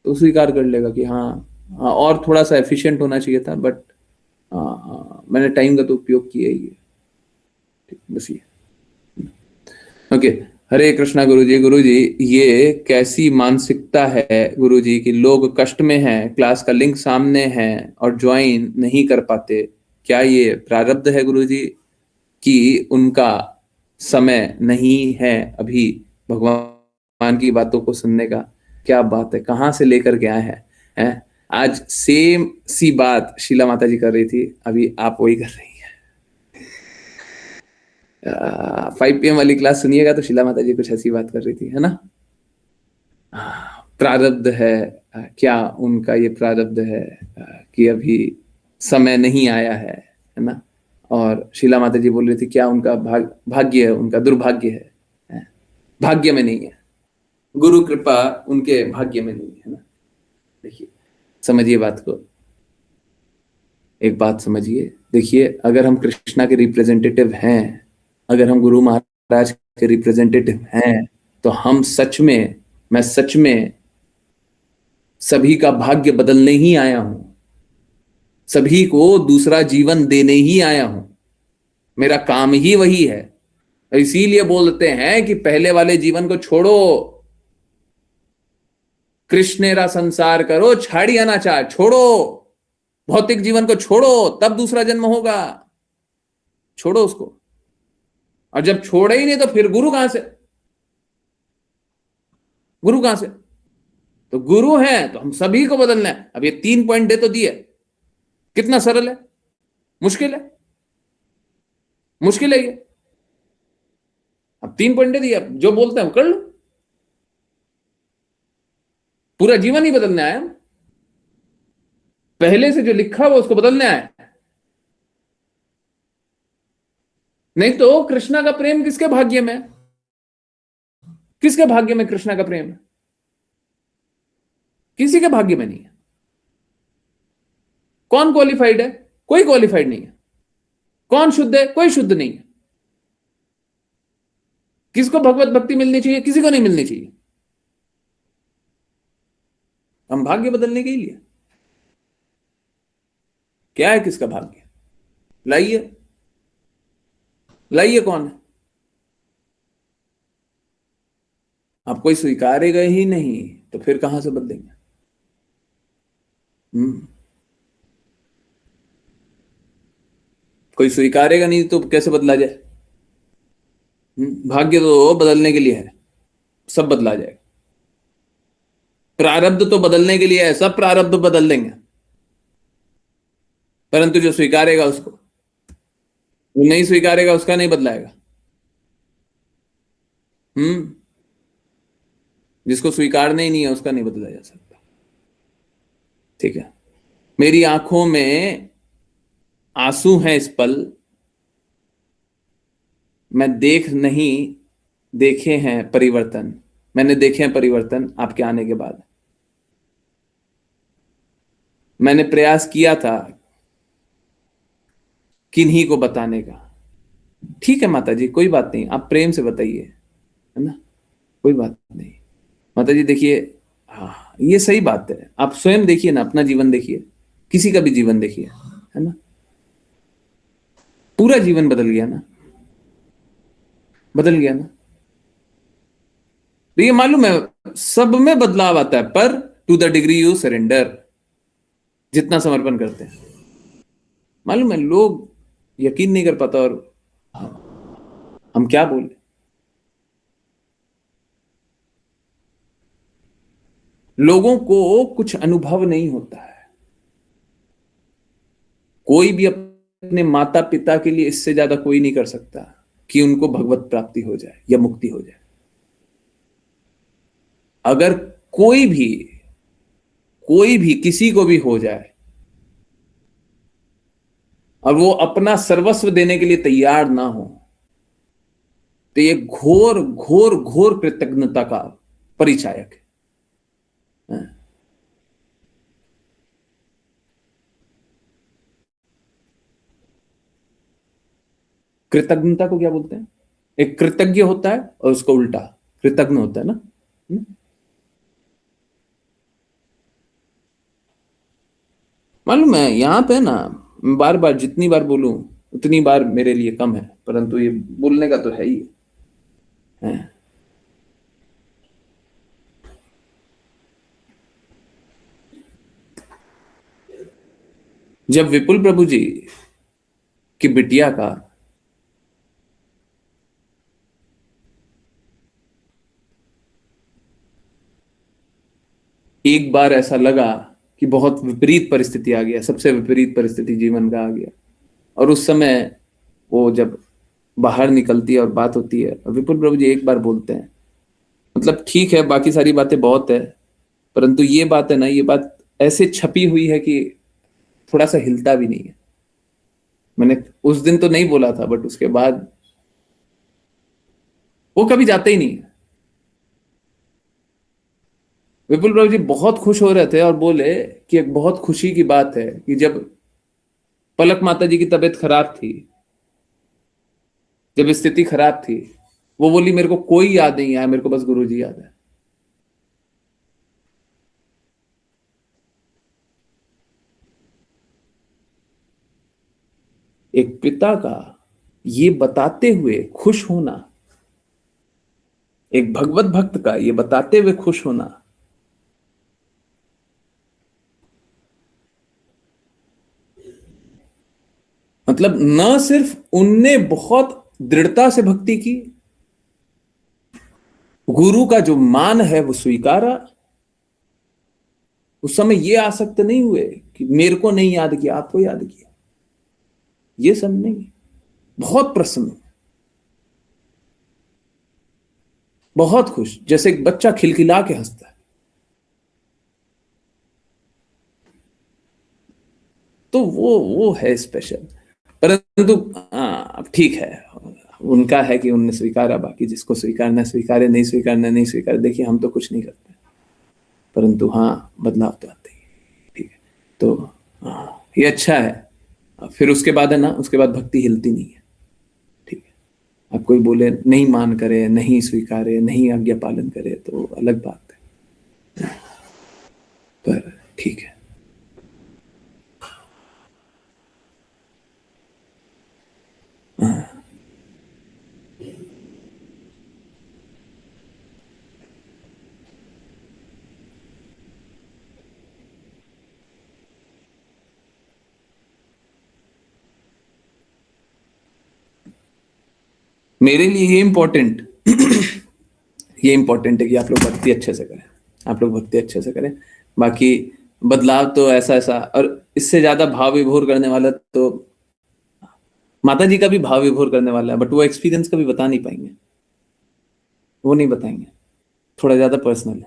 तो स्वीकार कर लेगा कि हाँ, हाँ और थोड़ा सा एफिशिएंट होना चाहिए था, बट हाँ मैंने टाइम का तो उपयोग किया ही है। ठीक, बस ये। ओके, हरे कृष्णा गुरुजी। गुरुजी ये कैसी मानसिकता है गुरुजी कि लोग कष्ट में हैं, क्लास का लिंक सामने है और ज्वाइन नहीं कर पाते, क्या ये प्रारब्ध है गुरुजी कि उनका समय नहीं है अभी भगवान की बातों को सुनने का? क्या बात है, कहाँ से लेकर के आए हैं? आज सेम सी बात शीला माता जी कर रही थी, अभी आप वही कर रही हैं। 5 PM वाली क्लास सुनिएगा तो शीला माता जी कुछ ऐसी बात कर रही थी, है ना? प्रारब्ध है, क्या उनका ये प्रारब्ध है कि अभी समय नहीं आया है ना? और शीला माता जी बोल रही थी क्या उनका भाग्य है, उनका दुर्भाग्य है, भाग्य में नहीं है, गुरु कृपा उनके भाग्य में नहीं है ना? देखिए समझिए बात को, एक बात समझिए। देखिए अगर हम कृष्णा के रिप्रेजेंटेटिव हैं, अगर हम गुरु महाराज के रिप्रेजेंटेटिव हैं, तो हम सच में, मैं सच में सभी का भाग्य बदलने ही आया हूं, सभी को दूसरा जीवन देने ही आया हूं, मेरा काम ही वही है। इसीलिए बोलते हैं कि पहले वाले जीवन को छोड़ो, कृष्णेरा संसार करो, छाड़िया ना चाह, छोड़ो भौतिक जीवन को, छोड़ो तब दूसरा जन्म होगा, छोड़ो उसको। और जब छोड़े ही नहीं तो फिर गुरु कहां से, गुरु कहां से? तो गुरु है तो हम सभी को बदलना है। अब ये 3 पॉइंट दे तो दिए, कितना सरल है, मुश्किल है, मुश्किल है ये। अब 3 पॉइंट दे दिए, जो बोलते हैं कर लो, पूरा जीवन ही बदलने आया, पहले से जो लिखा हुआ उसको बदलने आया। नहीं तो कृष्णा का प्रेम किसके भाग्य में, किसके भाग्य में कृष्णा का प्रेम है? किसी के भाग्य में नहीं है। कौन क्वालिफाइड है? कोई क्वालिफाइड नहीं है। कौन शुद्ध है? कोई शुद्ध नहीं है। किसको भगवत भक्ति मिलनी चाहिए? किसी को नहीं मिलनी चाहिए। हम भाग्य बदलने के लिए, क्या है किसका भाग्य? लाइए, लाइए कौन है? आप कोई स्वीकारेगा ही नहीं तो फिर कहां से बदलेंगे? कोई स्वीकारेगा नहीं तो कैसे बदला जाए? भाग्य तो बदलने के लिए है, सब बदला जाएगा। प्रारब्ध तो बदलने के लिए है, सब प्रारब्ध बदल देंगे, परंतु जो स्वीकारेगा उसको, वो नहीं स्वीकारेगा उसका नहीं बदलाएगा। जिसको स्वीकारना ही नहीं है उसका नहीं बदला जा सकता। ठीक है, मेरी आंखों में आंसू हैं इस पल, मैं देखे हैं परिवर्तन, मैंने देखे हैं परिवर्तन आपके आने के बाद। मैंने प्रयास किया था किन्हीं को बताने का। ठीक है माता जी, कोई बात नहीं, आप प्रेम से बताइए, है ना, कोई बात नहीं। माता जी देखिए, हाँ ये सही बात है, आप स्वयं देखिए ना, अपना जीवन देखिए, किसी का भी जीवन देखिए, है ना, पूरा जीवन बदल गया ना, बदल गया ना। तो ये मालूम है सब में बदलाव आता है, पर to the degree you surrender, जितना समर्पण करते हैं। मालूम है लोग यकीन नहीं कर पाता, और हम क्या बोले। लोगों को कुछ अनुभव नहीं होता है। कोई भी अपने माता पिता के लिए इससे ज्यादा कोई नहीं कर सकता कि उनको भगवत प्राप्ति हो जाए या मुक्ति हो जाए। अगर कोई भी किसी को भी हो जाए और वो अपना सर्वस्व देने के लिए तैयार ना हो, तो ये घोर घोर घोर कृतज्ञता का परिचायक है। कृतज्ञता को क्या बोलते हैं? एक कृतज्ञ होता है और उसका उल्टा कृतज्ञ होता है ना। मालूम है यहां पे ना, बार बार जितनी बार बोलूं उतनी बार मेरे लिए कम है, परंतु ये बोलने का तो है ही है। जब विपुल प्रभु जी की बिटिया का एक बार ऐसा लगा कि बहुत विपरीत परिस्थिति आ गया, सबसे विपरीत परिस्थिति जीवन का आ गया, और उस समय वो जब बाहर निकलती है और बात होती है, विपुल प्रभु जी एक बार बोलते हैं, मतलब ठीक है बाकी सारी बातें बहुत है, परंतु ये बात है ना, ये बात ऐसे छपी हुई है कि थोड़ा सा हिलता भी नहीं है। मैंने उस दिन तो नहीं बोला था, बट उसके बाद वो कभी जाते ही नहीं है। विपुल प्रभु जी बहुत खुश हो रहे थे और बोले कि एक बहुत खुशी की बात है कि जब पलक माता जी की तबीयत खराब थी, जब स्थिति खराब थी, वो बोली मेरे को कोई याद नहीं आया, मेरे को बस गुरु जी याद है। एक पिता का ये बताते हुए खुश होना, एक भगवत भक्त का ये बताते हुए खुश होना, मतलब न सिर्फ उनने बहुत दृढ़ता से भक्ति की, गुरु का जो मान है वो स्वीकारा, उस समय ये आसक्त नहीं हुए कि मेरे को नहीं याद किया आपको याद किया, ये सब नहीं। बहुत प्रसन्न, बहुत खुश, जैसे एक बच्चा खिलखिला के हंसता है। तो वो है स्पेशल। परंतु अब ठीक है, उनका है कि उनने स्वीकारा, बाकी जिसको स्वीकारना स्वीकारे, नहीं स्वीकारना नहीं स्वीकारे, देखिए हम तो कुछ नहीं करते, परंतु हाँ बदलाव तो आते ही है। ठीक है, तो हाँ ये अच्छा है। फिर उसके बाद है ना, उसके बाद भक्ति हिलती नहीं है। ठीक है, अब कोई बोले नहीं मान करे, नहीं स्वीकारे, नहीं आज्ञा पालन करे, तो अलग बात है, पर ठीक है। मेरे लिए ये इंपॉर्टेंट ये इंपॉर्टेंट है कि आप लोग भक्ति अच्छे से करें, आप लोग भक्ति अच्छे से करें। बाकी बदलाव तो ऐसा ऐसा, और इससे ज्यादा भाव विभोर करने वाला तो माता जी का भी भाव विभोर करने वाला है, बट वो एक्सपीरियंस कभी बता नहीं पाएंगे, वो नहीं बताएंगे, थोड़ा ज्यादा पर्सनल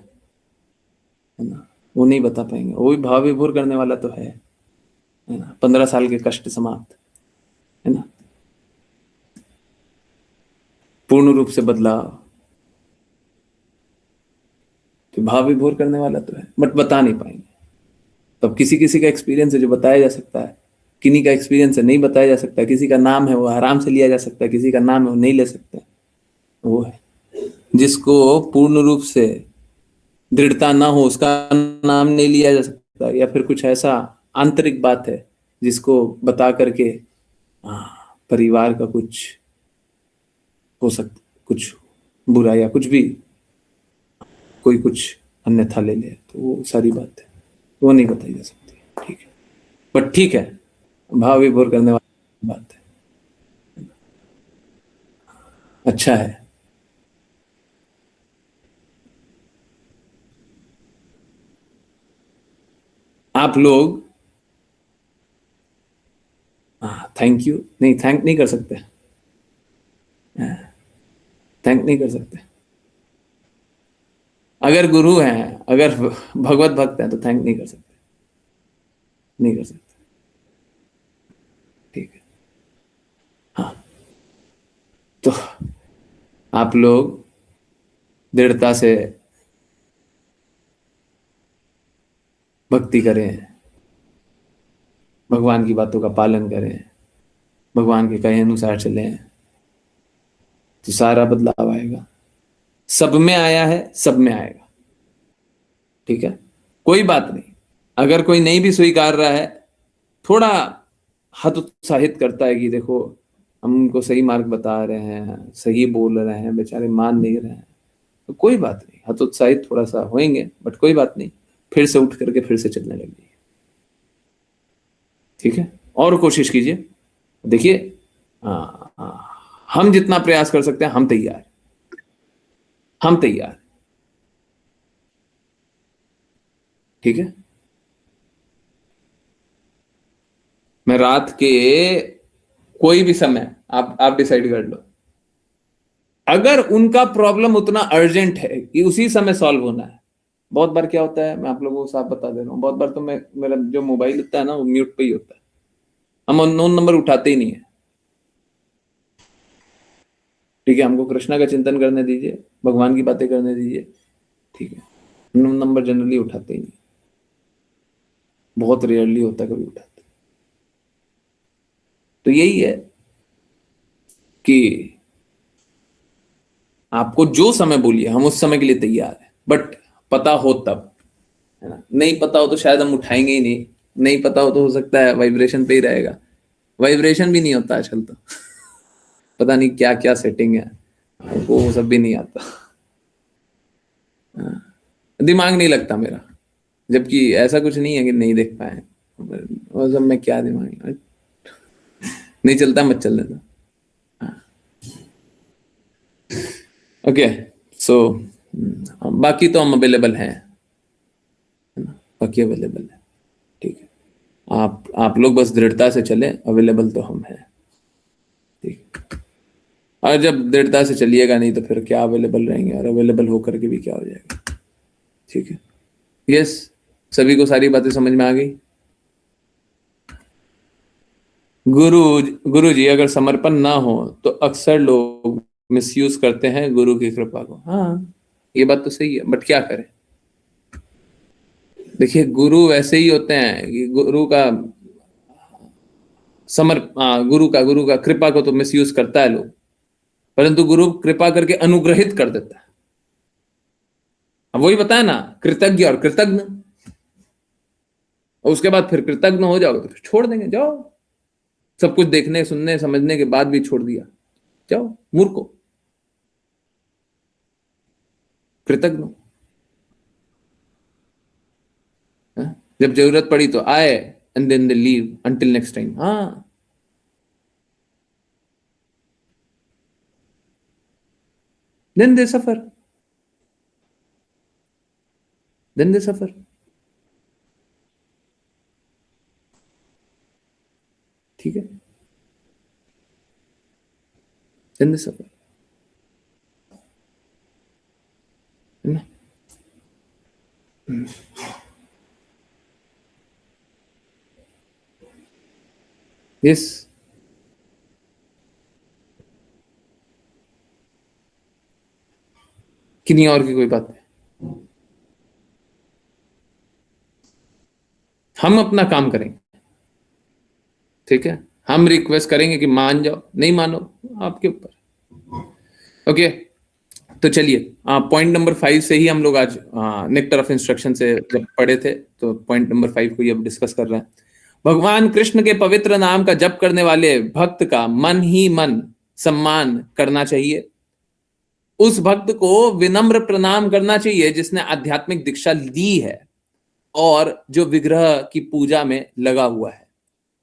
है ना, वो नहीं बता पाएंगे। वो भी भाव विभोर करने वाला तो है ना, 15 साल के कष्ट समाप्त, है ना, पूर्ण रूप से बदलाव, तो भाव विभोर करने वाला तो है, बट बता नहीं पाएंगे। तब किसी किसी का एक्सपीरियंस है जो बताया जा सकता है, किन्हीं का एक्सपीरियंस है नहीं बताया जा सकता, किसी का नाम है वो आराम से लिया जा सकता है, किसी का नाम है वो नहीं ले सकते। वो है जिसको पूर्ण रूप से दृढ़ता ना हो उसका नाम नहीं लिया जा सकता, या फिर कुछ ऐसा आंतरिक बात है जिसको बता करके परिवार का कुछ हो सकता, कुछ बुरा या कुछ भी कोई कुछ अन्यथा ले ले, तो वो सारी बात है, वो नहीं बताई जा सकती। ठीक है, बट ठीक है, भाव विभोर करने वाली बात है, अच्छा है। आप लोग थैंक यू नहीं, थैंक नहीं कर सकते, थैंक नहीं कर सकते। अगर गुरु हैं, अगर भगवत भक्त हैं तो थैंक नहीं कर सकते, नहीं कर सकते। ठीक है, हाँ, तो आप लोग दृढ़ता से भक्ति करें, भगवान की बातों का पालन करें, भगवान के कहे अनुसार चलें, तो सारा बदलाव आएगा। सब में आया है, सब में आएगा। ठीक है, कोई बात नहीं। अगर कोई नहीं भी स्वीकार रहा है, थोड़ा हतोत्साहित करता है कि देखो हम उनको सही मार्ग बता रहे हैं, सही बोल रहे हैं, बेचारे मान नहीं रहे हैं, तो कोई बात नहीं, हतोत्साहित थोड़ा सा होंगे, बट कोई बात नहीं, फिर से उठ करके फिर से चलने लगिए। ठीक है, और कोशिश कीजिए। देखिए हम जितना प्रयास कर सकते हैं, हम तैयार, हम तैयार। ठीक है, मैं रात के कोई भी समय आप डिसाइड कर लो, अगर उनका प्रॉब्लम उतना अर्जेंट है कि उसी समय सॉल्व होना है। बहुत बार क्या होता है, मैं आप लोगों को साफ बता दे रहा हूँ, बहुत बार तो मेरा जो मोबाइल होता है ना, वो म्यूट पे ही होता है, हम अननोन नंबर उठाते ही नहीं है। ठीक है, हमको कृष्णा का चिंतन करने दीजिए, भगवान की बातें करने दीजिए। ठीक है, अननोन नंबर जनरली उठाते ही नहीं, बहुत रेयरली होता है कभी उठाते। तो यही है कि आपको जो समय बोलिए, हम उस समय के लिए तैयार है, बट पता हो तब, है ना। नहीं पता हो तो शायद हम उठाएंगे ही नहीं, नहीं पता हो तो हो सकता है वाइब्रेशन पे ही रहेगा। वाइब्रेशन भी नहीं होता आजकल तो पता नहीं क्या क्या सेटिंग है, वो सब भी नहीं आता। दिमाग नहीं लगता मेरा, जबकि ऐसा कुछ नहीं है कि नहीं देख पाए, और सब में क्या दिमाग नहीं चलता, मत चलने दो। ओके, सो बाकी तो हम अवेलेबल हैं, है ना, बाकी अवेलेबल है। ठीक है, आप लोग बस दृढ़ता से चले, अवेलेबल तो हम हैं। ठीक है, और जब दृढ़ता से चलिएगा नहीं तो फिर क्या अवेलेबल रहेंगे, और अवेलेबल होकर के भी क्या हो जाएगा। ठीक है, यस, सभी को सारी बातें समझ में आ गई। गुरु जी, अगर समर्पण ना हो तो अक्सर लोग मिसयूज करते हैं गुरु की कृपा को। हाँ, ये बात तो सही है, बट क्या करें। देखिए, गुरु वैसे ही होते हैं कि गुरु का कृपा को तो मिसयूज करता है लोग, परंतु गुरु कृपा करके अनुग्रहित कर देता है। अब वही बताया ना, कृतज्ञ और कृतज्ञ, और उसके बाद फिर कृतज्ञ हो जाओगे तो फिर छोड़ देंगे, जाओ। सब कुछ देखने सुनने समझने के बाद भी छोड़ दिया, जाओ मूर्खो, कृतज्ञ। जब जरूरत पड़ी तो आए, and then they leave until next time. हाँ, then they suffer, then they suffer. ठीक है, देन दे सफर, है ना। यस, किन्हीं और की कोई बात नहीं, हम अपना काम करेंगे। ठीक है, हम रिक्वेस्ट करेंगे कि मान जाओ, नहीं मानो आपके ऊपर। ओके, तो चलिए पॉइंट नंबर 5 से ही हम लोग आज नेक्टर ऑफ इंस्ट्रक्शन से जब पढ़े थे, तो पॉइंट नंबर 5 को ही अब डिस्कस कर रहे हैं। भगवान कृष्ण के पवित्र नाम का जप करने वाले भक्त का मन ही मन सम्मान करना चाहिए। उस भक्त को विनम्र प्रणाम करना चाहिए जिसने आध्यात्मिक दीक्षा ली है और जो विग्रह की पूजा में लगा हुआ है,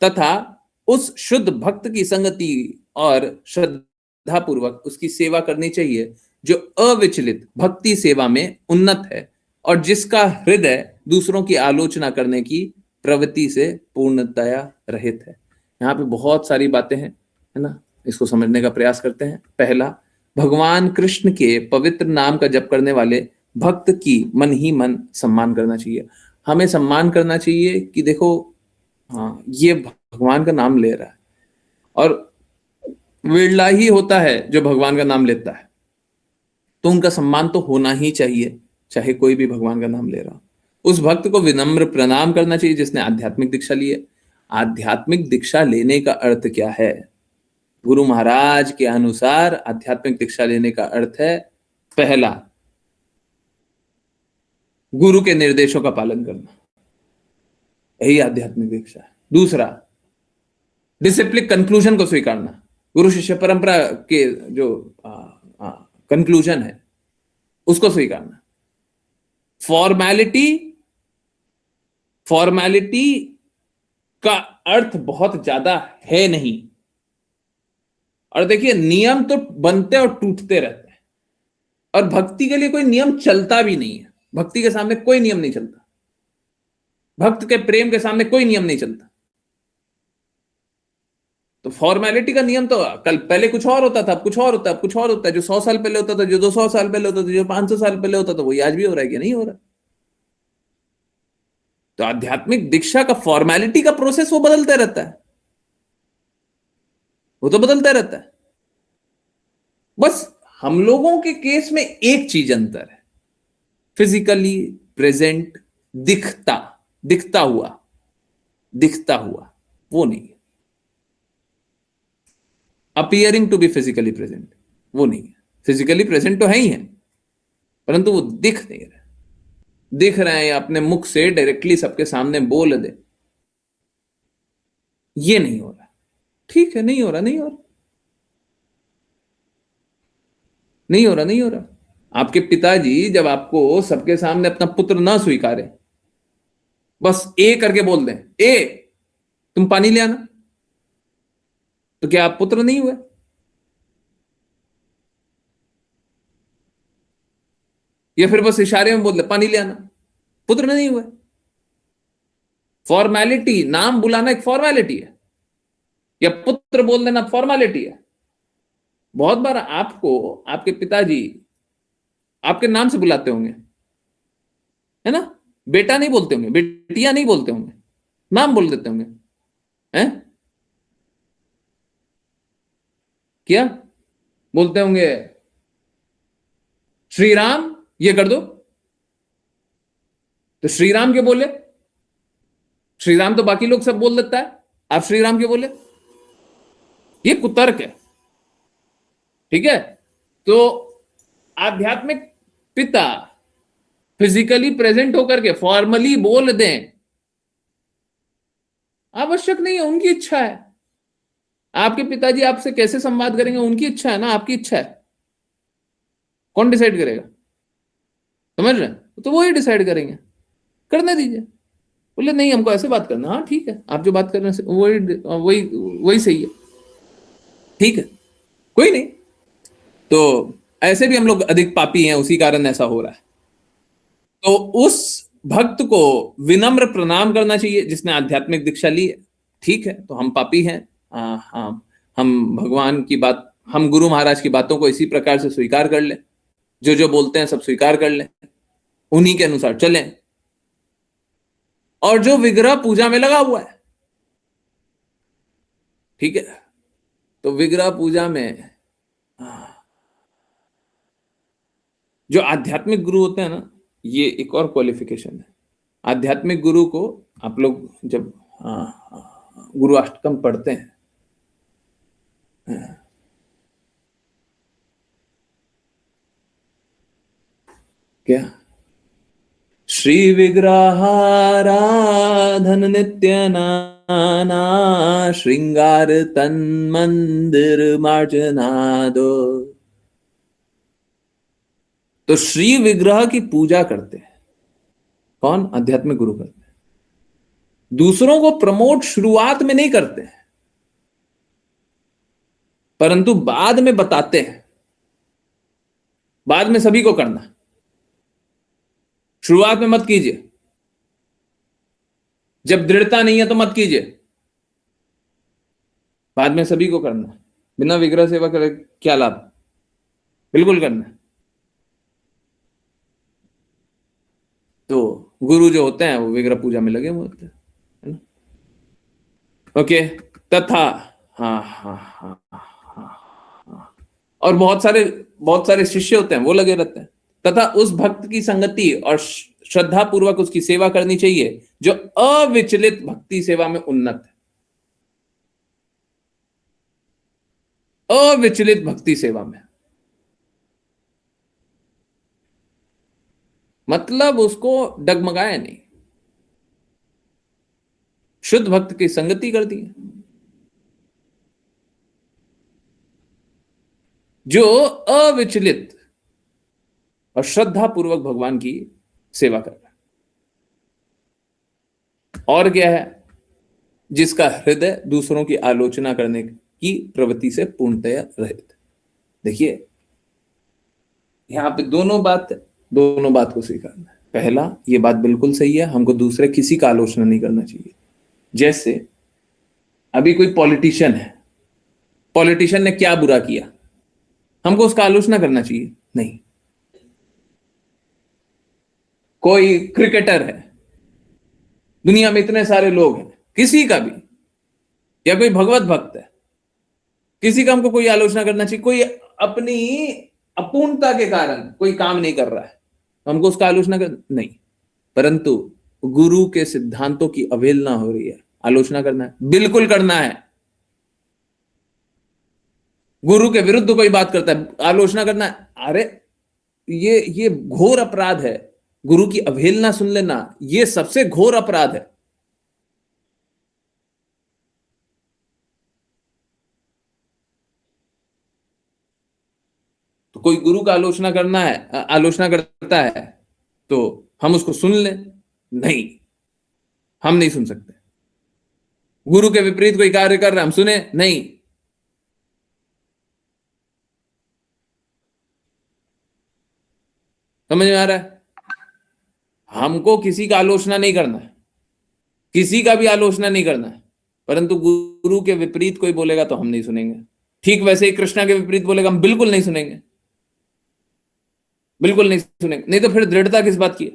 तथा उस शुद्ध भक्त की संगति और श्रद्धा पूर्वक उसकी सेवा करनी चाहिए जो अविचलित भक्ति सेवा में उन्नत है और जिसका हृदय दूसरों की आलोचना करने की प्रवृत्ति से पूर्णतया रहित है। यहाँ पे बहुत सारी बातें हैं, है ना, इसको समझने का प्रयास करते हैं। पहला, भगवान कृष्ण के पवित्र नाम का जप करने वाले भक्त की मन ही मन सम्मान करना चाहिए। हमें सम्मान करना चाहिए कि देखो, हाँ, ये भगवान का नाम ले रहा है, और विरला ही होता है जो भगवान का नाम लेता है। तो उनका सम्मान तो होना ही चाहिए, चाहे कोई भी भगवान का नाम ले रहा हो। उस भक्त को विनम्र प्रणाम करना चाहिए जिसने आध्यात्मिक दीक्षा ली है। आध्यात्मिक दीक्षा लेने का अर्थ क्या है? गुरु महाराज के अनुसार आध्यात्मिक दीक्षा लेने का अर्थ है, पहला, गुरु के निर्देशों का पालन करना, यही आध्यात्मिक दीक्षा है। दूसरा, डिसिप्लिन कंक्लूजन को स्वीकारना, गुरु शिष्य परंपरा के जो कंक्लूजन है उसको स्वीकारना। फॉर्मेलिटी का अर्थ बहुत ज्यादा है नहीं। और देखिए, नियम तो बनते और टूटते रहते हैं, और भक्ति के लिए कोई नियम चलता भी नहीं है। भक्ति के सामने कोई नियम नहीं चलता, भक्त के प्रेम के सामने कोई नियम नहीं चलता। तो फॉर्मेलिटी का नियम तो कल पहले कुछ और होता था, अब कुछ और होता है, अब कुछ और होता है। जो 100 साल पहले होता था, जो 200 साल पहले होता था, जो 500 साल पहले होता था, वही आज भी हो रहा है कि नहीं हो रहा? तो आध्यात्मिक दीक्षा का फॉर्मेलिटी का प्रोसेस वो बदलते रहता है, वो तो बदलता रहता है। बस हम लोगों के केस में एक चीज अंतर है, फिजिकली प्रेजेंट, दिखता हुआ वो नहीं है। Appearing to be physically present, वो नहीं है। फिजिकली प्रेजेंट तो है ही है, परंतु वो दिख नहीं रहा। दिख रहे हैं अपने मुख से डायरेक्टली सबके सामने बोल दे, ये नहीं हो रहा। ठीक है, नहीं हो रहा, नहीं हो रहा। आपके पिताजी जब आपको सबके सामने अपना पुत्र ना स्वीकारे, बस ए करके बोल दें, ए तुम पानी ले आना, तो क्या आप पुत्र नहीं हुए? या फिर बस इशारे में बोल दे पानी ले आना, पुत्र नहीं हुए? फॉर्मेलिटी, नाम बुलाना एक फॉर्मेलिटी है, या पुत्र बोल देना फॉर्मेलिटी है। बहुत बार आपको आपके पिताजी आपके नाम से बुलाते होंगे, है ना? बेटा नहीं बोलते होंगे, बेटियां नहीं बोलते होंगे, नाम बोल देते होंगे, हैं? क्या बोलते होंगे? श्री राम ये कर दो, तो श्री राम क्यों बोले? श्री राम तो बाकी लोग सब बोल देता है, आप श्री राम क्यों बोले? ये कुतर्क है, ठीक है? तो आध्यात्मिक पिता फिजिकली प्रेजेंट होकर के फॉर्मली बोल दें, आवश्यक नहीं है, उनकी इच्छा है। आपके पिताजी आपसे कैसे संवाद करेंगे, उनकी इच्छा है ना, आपकी इच्छा है। कौन डिसाइड करेगा? समझ रहे हैं? तो वो ही डिसाइड करेंगे, करने दीजिए। बोले नहीं, हमको ऐसे बात करना, हाँ ठीक है, आप जो बात कर रहे हैं वही वही सही है, ठीक है, कोई नहीं। तो ऐसे भी हम लोग अधिक पापी हैं, उसी कारण ऐसा हो रहा है। तो उस भक्त को विनम्र प्रणाम करना चाहिए जिसने आध्यात्मिक दीक्षा ली है। ठीक है, तो हम पापी हैं, हम भगवान की बात, हम गुरु महाराज की बातों को इसी प्रकार से स्वीकार कर लें, जो जो बोलते हैं सब स्वीकार कर लें, उन्हीं के अनुसार चलें। और जो विग्रह पूजा में लगा हुआ है, ठीक है, तो विग्रह पूजा में जो आध्यात्मिक गुरु होते हैं ना, ये एक और क्वालिफिकेशन है। आध्यात्मिक गुरु को आप लोग जब गुरु अष्टकम पढ़ते हैं, क्या श्री विग्रहाराधन नित्य नाना श्रृंगार तन मंदिर मार्जनादो। तो श्री विग्रह की पूजा करते हैं कौन? आध्यात्मिक गुरु करते हैं। दूसरों को प्रमोट शुरुआत में नहीं करते हैं, परंतु बाद में बताते हैं, बाद में सभी को करना। शुरुआत में मत कीजिए, जब दृढ़ता नहीं है तो मत कीजिए, बाद में सभी को करना। बिना विग्रह सेवा करे क्या लाभ? बिल्कुल करना। तो गुरु जो होते हैं वो विग्रह पूजा में लगे हुए होते हैं, है ना? ओके, तथा हाँ हाँ हाँ हाँ हाँ, और बहुत सारे शिष्य होते हैं, वो लगे रहते हैं, तथा उस भक्त की संगति और श्रद्धा पूर्वक उसकी सेवा करनी चाहिए जो अविचलित भक्ति सेवा में उन्नत है। अविचलित भक्ति सेवा में मतलब उसको डगमगाया नहीं, शुद्ध भक्त की संगति कर दी है, जो अविचलित और श्रद्धा पूर्वक भगवान की सेवा कर रहा है। और क्या है? जिसका हृदय दूसरों की आलोचना करने की प्रवृत्ति से पूर्णतया रहित। देखिए यहां पे दोनों बात को स्वीकारना है। पहला, ये बात बिल्कुल सही है, हमको दूसरे किसी का आलोचना नहीं करना चाहिए। जैसे अभी कोई पॉलिटिशियन है, पॉलिटिशियन ने क्या बुरा किया, हमको उसका आलोचना करना चाहिए? नहीं। कोई क्रिकेटर है, दुनिया में इतने सारे लोग हैं, किसी का भी, या कोई भगवत भक्त है, किसी का हमको कोई आलोचना करना चाहिए? कोई अपनी अपूर्णता के कारण कोई काम नहीं कर रहा है, हमको उसका आलोचना कर नहीं। परंतु गुरु के सिद्धांतों की अवहेलना हो रही है, आलोचना करना है? बिल्कुल करना है। गुरु के विरुद्ध कोई बात करता है, आलोचना करना है? अरे ये घोर अपराध है। गुरु की अवहेलना, सुन लेना, ये सबसे घोर अपराध है। तो कोई गुरु का आलोचना करता है तो हम उसको सुन लें? नहीं, हम नहीं सुन सकते। गुरु के विपरीत कोई कार्य कर रहा है, हम सुने? नहीं। समझ में आ रहा है? हमको किसी का आलोचना नहीं करना है, किसी का भी आलोचना नहीं करना है, परंतु गुरु के विपरीत कोई बोलेगा तो हम नहीं सुनेंगे। ठीक वैसे ही कृष्णा के विपरीत बोलेगा, हम बिल्कुल नहीं सुनेंगे, बिल्कुल नहीं सुनेंगे। नहीं तो फिर दृढ़ता किस बात की है?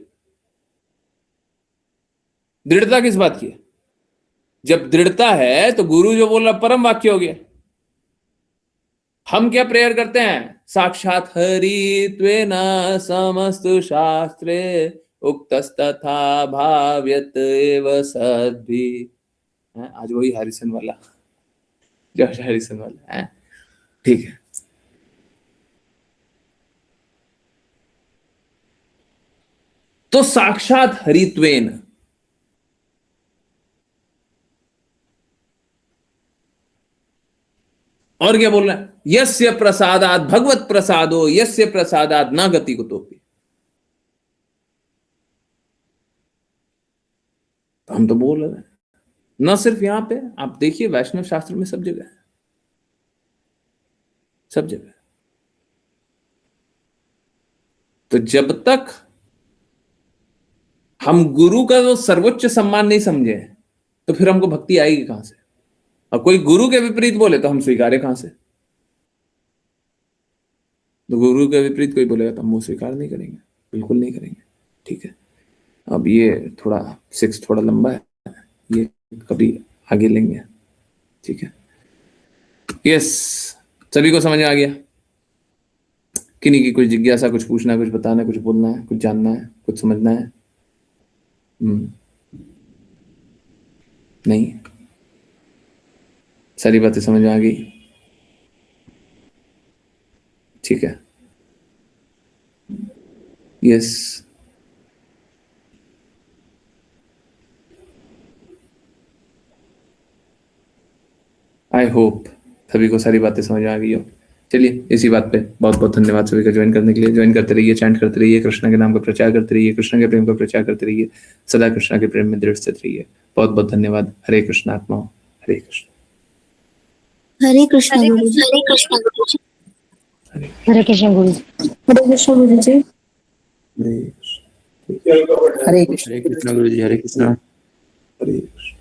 दृढ़ता किस बात की है? जब दृढ़ता है तो गुरु जो बोल रहा परम वाक्य हो गया। हम क्या प्रेयर करते हैं? साक्षात हरित्वेन समस्तु शास्त्रे उक्तस्तथा भाव्यत एव सद्भि। आज वही हरिसन वाला, जॉर्ज हरिसन वाला है, ठीक है। तो साक्षात हरित्वेन, और क्या बोल रहा है? यस्य प्रसादात भगवत प्रसादो यस्य प्रसादात न गति कुतोपि। तो हम तो बोल रहे हैं, न सिर्फ यहां पे, आप देखिए वैष्णव शास्त्र में सब जगह है, सब जगह। तो जब तक हम गुरु का जो सर्वोच्च सम्मान नहीं समझे तो फिर हमको भक्ति आएगी कहां से? और कोई गुरु के विपरीत बोले तो हम स्वीकारे कहां से? तो गुरु के विपरीत कोई बोलेगा तो हम वो स्वीकार नहीं करेंगे, बिल्कुल नहीं करेंगे। ठीक है, अब ये थोड़ा 6 थोड़ा लंबा है, ये कभी आगे लेंगे। ठीक है, यस, सभी को समझ आ गया? किन्हीं की कुछ जिज्ञासा, कुछ पूछना, कुछ बताना, कुछ बोलना है, कुछ जानना है, कुछ समझना है? नहीं, सारी बातें समझ में आ गई? ठीक है, यस, आई होप सभी को सारी बातें समझ में आ गई हो। चलिए, इसी बात पे बहुत बहुत धन्यवाद सभी का ज्वाइन करने के लिए। ज्वाइन करते रहिए, चैंट करते रहिए, कृष्ण के नाम का प्रचार करते रहिए, कृष्ण के प्रेम का प्रचार करते रहिए, सदा कृष्ण के प्रेम में दृढ़ स्थित रहिए। बहुत बहुत धन्यवाद। हरे कृष्ण आत्मा, हरे कृष्ण। हरे कृष्ण गुरु जी। हरे कृष्ण गुरु जी। हरे कृष्ण गुरु जी। हरे कृष्ण, हरे कृष्ण हरे कृष्ण गुरु जी, हरे कृष्ण, हरे कृष्ण।